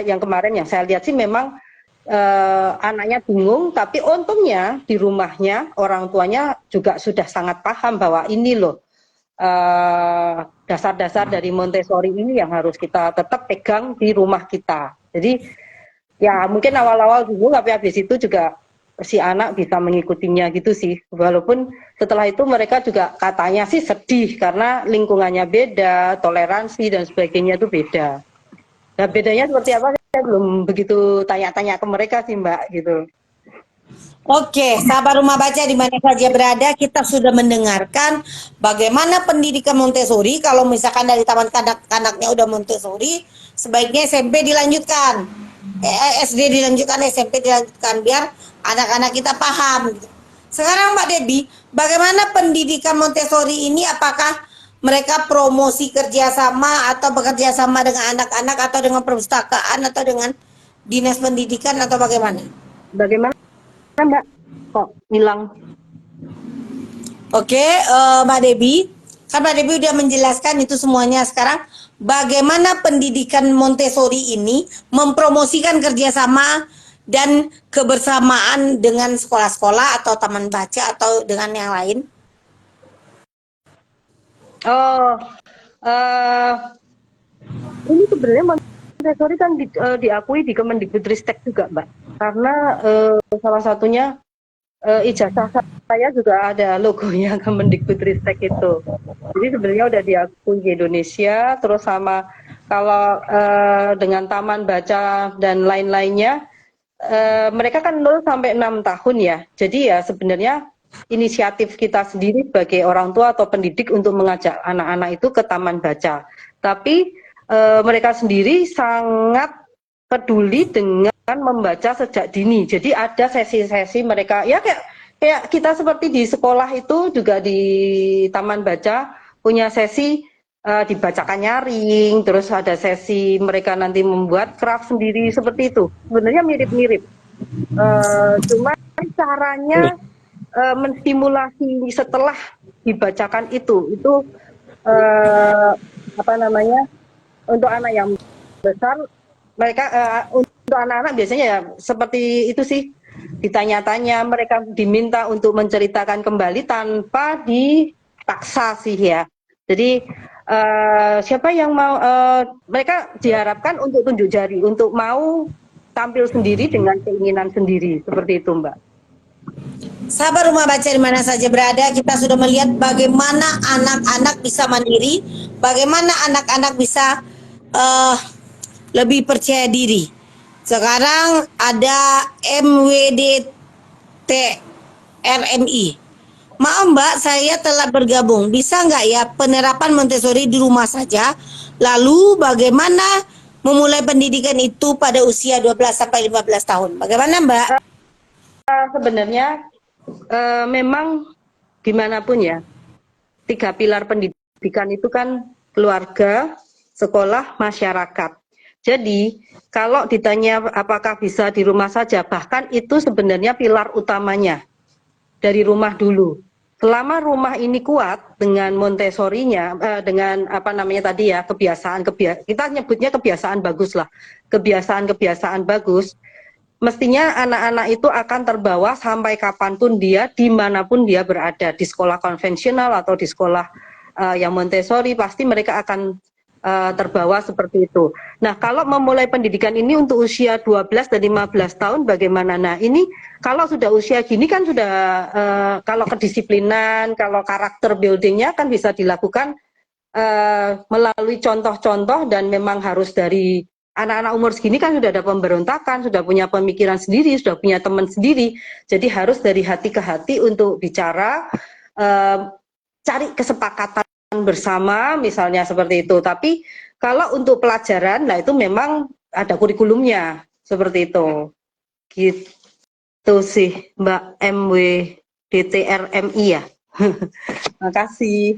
yang kemarin yang saya lihat sih memang anaknya bingung, tapi untungnya di rumahnya orang tuanya juga sudah sangat paham bahwa ini loh dasar-dasar dari Montessori ini yang harus kita tetap pegang di rumah kita. Jadi ya mungkin awal-awal bingung, tapi habis itu juga si anak bisa mengikutinya gitu sih. Walaupun setelah itu mereka juga katanya sih sedih karena lingkungannya beda, toleransi dan sebagainya itu beda. Nah bedanya seperti apa saya belum begitu tanya-tanya ke mereka sih Mbak gitu. Oke, sahabat rumah baca di mana saja berada, kita sudah mendengarkan bagaimana pendidikan Montessori. Kalau misalkan dari taman kanak-kanaknya udah Montessori, sebaiknya SMP dilanjutkan, SD dilanjutkan, SMP dilanjutkan, biar anak-anak kita paham. Sekarang Mbak Debbie, bagaimana pendidikan Montessori ini? Apakah mereka promosi kerjasama atau bekerja sama dengan anak-anak atau dengan perpustakaan atau dengan dinas pendidikan atau bagaimana? Bagaimana Mbak? Kok hilang? Oke, Mbak Debbie, kan Mbak Debbie udah menjelaskan itu semuanya. Sekarang bagaimana pendidikan Montessori ini mempromosikan kerjasama dan kebersamaan dengan sekolah-sekolah atau taman baca atau dengan yang lain? Oh, ini sebenarnya Montessori kan diakui di Kemendikbudristek juga, Mbak. Karena salah satunya ijazah saya juga ada logonya Kemendikbudristek itu. Jadi sebenarnya udah diakui di Indonesia, terus sama Kalau dengan taman baca dan lain-lainnya, mereka kan 0 sampai 6 tahun ya. Jadi ya sebenarnya inisiatif kita sendiri sebagai orang tua atau pendidik untuk mengajak anak-anak itu ke taman baca. Tapi mereka sendiri sangat peduli dengan membaca sejak dini. Jadi ada sesi-sesi mereka ya kayak kita seperti di sekolah itu juga di taman baca punya sesi dibacakan nyaring, terus ada sesi mereka nanti membuat craft sendiri seperti itu. Sebenarnya mirip-mirip. Cuma caranya menstimulasi setelah dibacakan itu apa namanya, untuk anak yang besar mereka untuk anak-anak biasanya ya seperti itu sih, ditanya-tanya, mereka diminta untuk menceritakan kembali tanpa dipaksa sih ya. Jadi siapa yang mau, mereka diharapkan untuk tunjuk jari, untuk mau tampil sendiri dengan keinginan sendiri, seperti itu Mbak. Sahabat Rumah Baca di mana saja berada, kita sudah melihat bagaimana anak-anak bisa mandiri, bagaimana anak-anak bisa lebih percaya diri. Sekarang ada MWDT RMI. Maaf Mbak, saya telah bergabung. Bisa nggak ya penerapan Montessori di rumah saja? Lalu bagaimana memulai pendidikan itu pada usia 12 sampai 15 tahun? Bagaimana Mbak? Sebenarnya memang gimana pun ya, 3 pilar pendidikan itu kan keluarga, sekolah, masyarakat. Jadi kalau ditanya apakah bisa di rumah saja, bahkan itu sebenarnya pilar utamanya dari rumah dulu. Selama rumah ini kuat dengan Montessori-nya, dengan apa namanya tadi ya, kita nyebutnya kebiasaan bagus lah, kebiasaan-kebiasaan bagus, mestinya anak-anak itu akan terbawa sampai kapanpun dia, dimanapun dia berada, di sekolah konvensional atau di sekolah yang Montessori, pasti mereka akan terbawa seperti itu. Nah, kalau memulai pendidikan ini untuk usia 12 dan 15 tahun bagaimana? Nah, ini kalau sudah usia gini kan sudah, kalau kedisiplinan, kalau karakter buildingnya kan bisa dilakukan melalui contoh-contoh, dan memang harus dari anak-anak umur segini kan sudah ada pemberontakan, sudah punya pemikiran sendiri, sudah punya teman sendiri. Jadi harus dari hati ke hati untuk bicara, cari kesepakatan bersama, misalnya seperti itu. Tapi kalau untuk pelajaran, nah itu memang ada kurikulumnya, seperti itu. Gitu sih Mbak MW DTRMI ya. Makasih.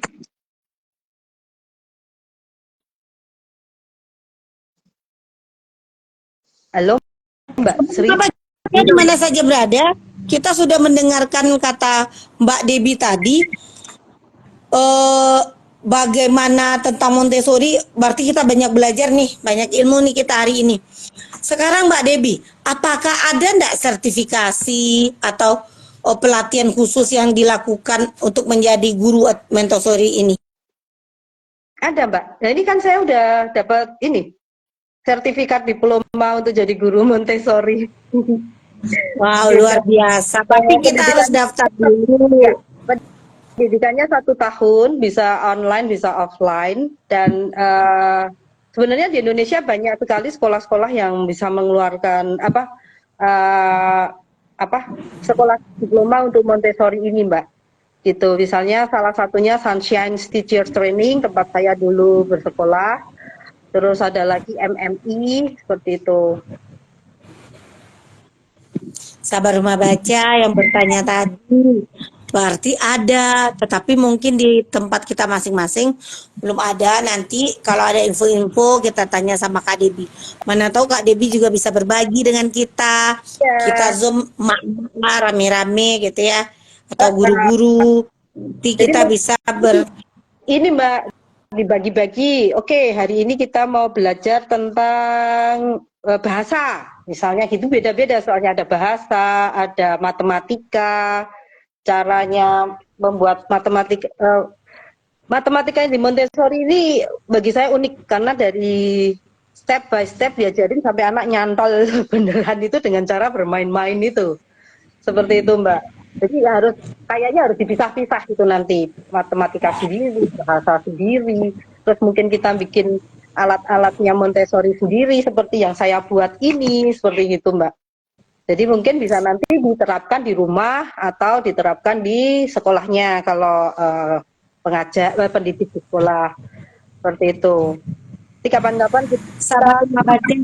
Halo Mbak Sri. Di mana saja berada, kita sudah mendengarkan kata Mbak Debbie tadi. Bagaimana tentang Montessori, berarti kita banyak belajar nih, banyak ilmu nih kita hari ini. Sekarang Mbak Debbie, apakah ada enggak sertifikasi atau pelatihan khusus yang dilakukan untuk menjadi guru Montessori ini? Ada Mbak, nah ini kan saya udah dapat ini, sertifikat diploma untuk jadi guru Montessori. Wow, luar biasa. Tapi kita harus daftar dulu. Pendidikannya 1 tahun, bisa online, bisa offline, dan sebenarnya di Indonesia banyak sekali sekolah-sekolah yang bisa mengeluarkan sekolah diploma untuk Montessori ini, Mbak. Gitu, misalnya salah satunya Sunshine Teacher Training, tempat saya dulu bersekolah. Terus ada lagi MMI, seperti itu. Sahabat Rumah Baca yang bertanya tadi, berarti ada, tetapi mungkin di tempat kita masing-masing belum ada. Nanti kalau ada info-info kita tanya sama Kak Debbie. Mana tahu Kak Debbie juga bisa berbagi dengan kita. Kita Zoom rame-rame gitu ya, atau guru-guru. Nanti kita bisa ini Mbak, dibagi-bagi. Oke, hari ini kita mau belajar tentang bahasa. Misalnya gitu, beda-beda soalnya, ada bahasa, ada matematika, caranya membuat matematika di Montessori ini bagi saya unik karena dari step by step diajarin sampai anak nyantol beneran itu dengan cara bermain-main itu. Seperti itu Mbak. Jadi kayaknya harus dipisah-pisah itu nanti, matematika sendiri, bahasa sendiri, terus mungkin kita bikin alat-alatnya Montessori sendiri seperti yang saya buat ini, seperti itu Mbak. Jadi mungkin bisa nanti diterapkan di rumah atau diterapkan di sekolahnya kalau pendidik di sekolah, seperti itu. Di kapan-kapan Sahabat kita Rumah Baca,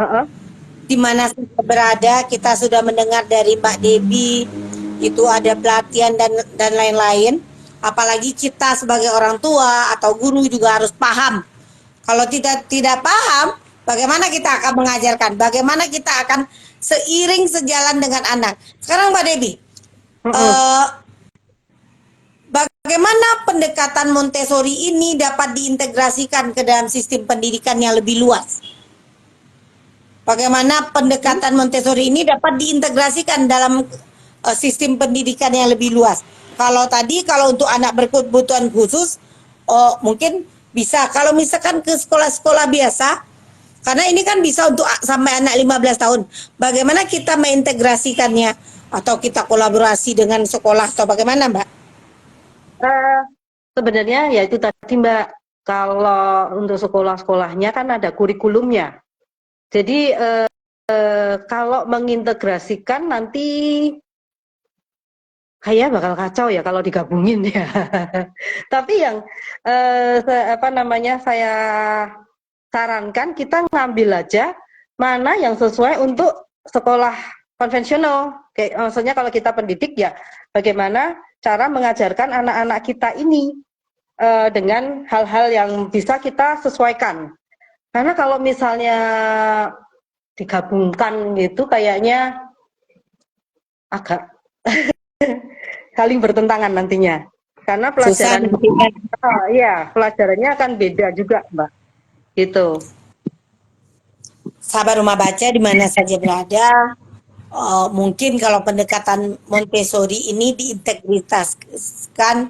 uh-uh. di mana saja berada, kita sudah mendengar dari Mbak Debi, itu ada pelatihan dan lain-lain. Apalagi kita sebagai orang tua atau guru juga harus paham. Kalau tidak paham, bagaimana kita akan mengajarkan? Bagaimana kita akan seiring sejalan dengan anak? Sekarang Mbak Debi, Uh-uh. bagaimana pendekatan Montessori ini dapat diintegrasikan ke dalam sistem pendidikan yang lebih luas? Bagaimana pendekatan Montessori ini dapat diintegrasikan dalam sistem pendidikan yang lebih luas? Kalau tadi, kalau untuk anak berkebutuhan khusus, oh, mungkin bisa. Kalau misalkan ke sekolah-sekolah biasa, karena ini kan bisa untuk sampai anak 15 tahun. Bagaimana kita mengintegrasikannya? Atau kita kolaborasi dengan sekolah atau bagaimana, Mbak? Sebenarnya ya itu tadi Mbak, kalau untuk sekolah-sekolahnya kan ada kurikulumnya. Jadi kalau mengintegrasikan nanti kayak bakal kacau ya kalau digabungin ya. Tapi yang saya sarankan kita ngambil aja mana yang sesuai untuk sekolah konvensional. Kayak maksudnya kalau kita pendidik ya bagaimana cara mengajarkan anak-anak kita ini dengan hal-hal yang bisa kita sesuaikan. Karena kalau misalnya digabungkan gitu kayaknya agak saling bertentangan nantinya. Karena Susah. pelajarannya akan beda juga, Mbak. Gitu. Sahabat Rumah Baca di mana saja berada, mungkin kalau pendekatan Montessori ini diintegrasikan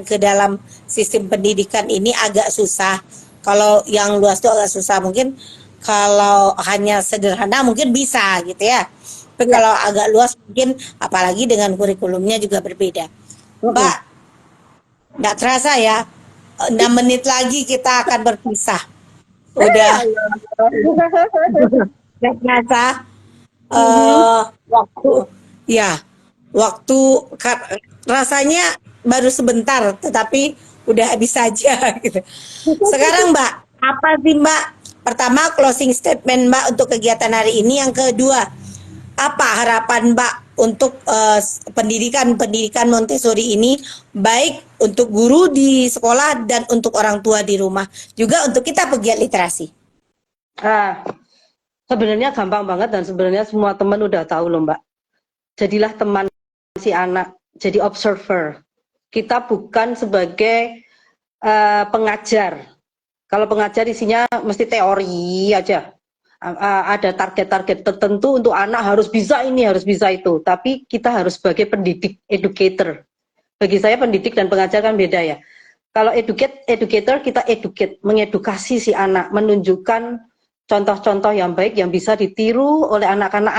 ke dalam sistem pendidikan ini agak susah. Kalau yang luas itu agak susah. Mungkin kalau hanya sederhana mungkin bisa gitu ya. Tapi Ya. kalau agak luas mungkin apalagi dengan kurikulumnya juga berbeda. Mbak, nggak terasa ya, 6 menit lagi kita akan berpisah. Udah nggak terasa. Waktu ya waktu rasanya baru sebentar tetapi udah habis saja gitu. Sekarang Mbak, apa sih Mbak? Pertama closing statement Mbak untuk kegiatan hari ini, yang kedua apa harapan Mbak untuk pendidikan Montessori ini, baik untuk guru di sekolah dan untuk orang tua di rumah, juga untuk kita pegiat literasi. Sebenarnya gampang banget dan sebenarnya semua teman udah tahu loh Mbak. Jadilah teman si anak, jadi observer. Kita bukan sebagai pengajar. Kalau pengajar isinya mesti teori aja. Ada target-target tertentu untuk anak harus bisa ini, harus bisa itu. Tapi kita harus sebagai pendidik, educator. Bagi saya pendidik dan pengajar kan beda ya. Kalau educator kita mengedukasi si anak, menunjukkan contoh-contoh yang baik yang bisa ditiru oleh anak-anak.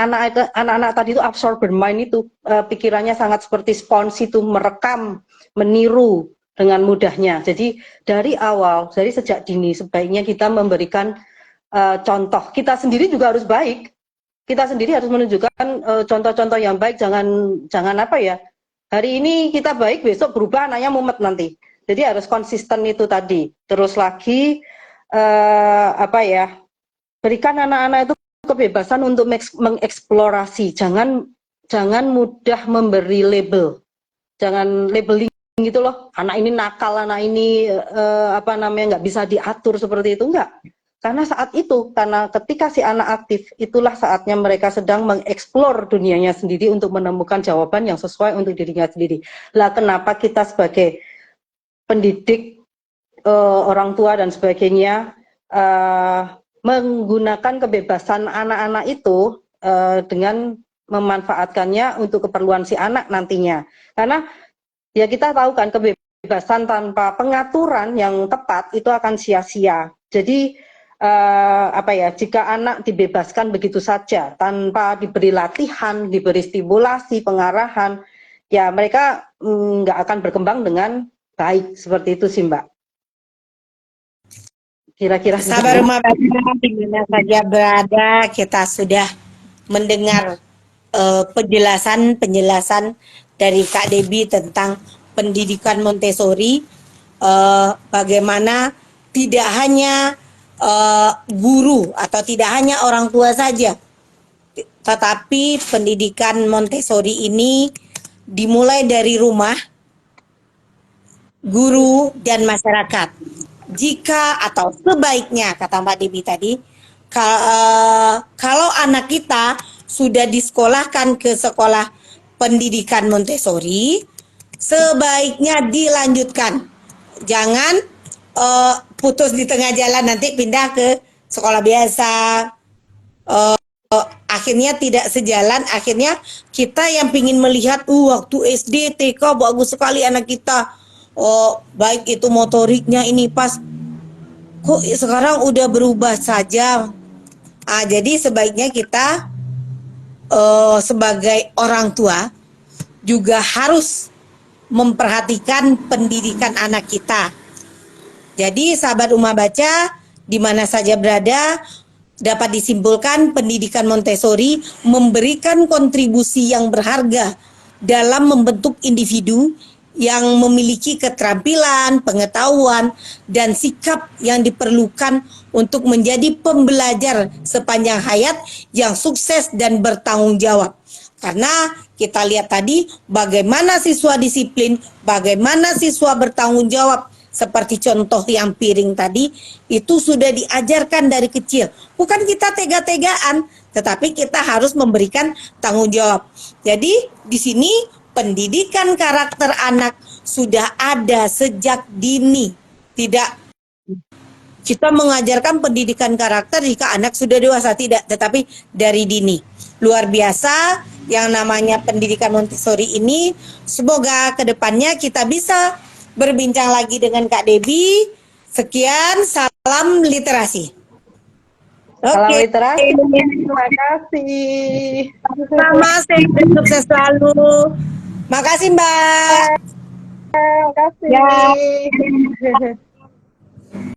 Anak-anak tadi itu absorber mind itu, pikirannya sangat seperti spons itu, merekam, meniru dengan mudahnya. Jadi dari awal, dari sejak dini sebaiknya kita memberikan contoh. Kita sendiri juga harus baik. Kita sendiri harus menunjukkan contoh-contoh yang baik. Jangan apa ya, hari ini kita baik, besok berubah anaknya mumet nanti. Jadi harus konsisten itu tadi. Terus lagi berikan anak-anak itu kebebasan untuk mengeksplorasi. Jangan mudah memberi label. Jangan labeling gitu loh. Anak ini nakal, anak ini nggak bisa diatur seperti itu, enggak. Karena ketika si anak aktif, itulah saatnya mereka sedang mengeksplor dunianya sendiri untuk menemukan jawaban yang sesuai untuk dirinya sendiri. Lah kenapa kita sebagai pendidik, orang tua dan sebagainya menggunakan kebebasan anak-anak itu dengan memanfaatkannya untuk keperluan si anak nantinya. Karena ya kita tahu kan kebebasan tanpa pengaturan yang tepat itu akan sia-sia. Jadi jika anak dibebaskan begitu saja tanpa diberi latihan, diberi stimulasi, pengarahan, ya mereka nggak akan berkembang dengan baik, seperti itu sih Mbak. Kira-kira Sahabat begitu. Rumah Baca di mana saja berada, kita sudah mendengar penjelasan dari Kak Debi tentang pendidikan Montessori, bagaimana tidak hanya guru atau tidak hanya orang tua saja, tetapi pendidikan Montessori ini dimulai dari rumah, guru, dan masyarakat. Jika atau sebaiknya, kata Mbak Debi tadi, kalau anak kita sudah disekolahkan ke sekolah pendidikan Montessori, sebaiknya dilanjutkan. Jangan putus di tengah jalan nanti pindah ke sekolah biasa. Akhirnya tidak sejalan, akhirnya kita yang pingin melihat waktu SD TK bagus sekali anak kita, baik itu motoriknya ini pas, kok sekarang udah berubah saja. Jadi sebaiknya kita sebagai orang tua juga harus memperhatikan pendidikan anak kita. Jadi sahabat Rumah Baca di mana saja berada, dapat disimpulkan pendidikan Montessori memberikan kontribusi yang berharga dalam membentuk individu yang memiliki keterampilan, pengetahuan, dan sikap yang diperlukan untuk menjadi pembelajar sepanjang hayat yang sukses dan bertanggung jawab. Karena kita lihat tadi bagaimana siswa disiplin, bagaimana siswa bertanggung jawab, seperti contoh yang piring tadi, itu sudah diajarkan dari kecil. Bukan kita tega-tegaan, tetapi kita harus memberikan tanggung jawab. Jadi di sini pendidikan karakter anak sudah ada sejak dini. Tidak kita mengajarkan pendidikan karakter jika anak sudah dewasa, tidak, tetapi dari dini. Luar biasa yang namanya pendidikan Montessori ini. Semoga kedepannya kita bisa berbincang lagi dengan Kak Debi. Sekian, salam literasi. Salam Oke. literasi. Terima kasih. Sama, sehat dan sukses selalu. Makasih Mbak. Terima kasih. Ya.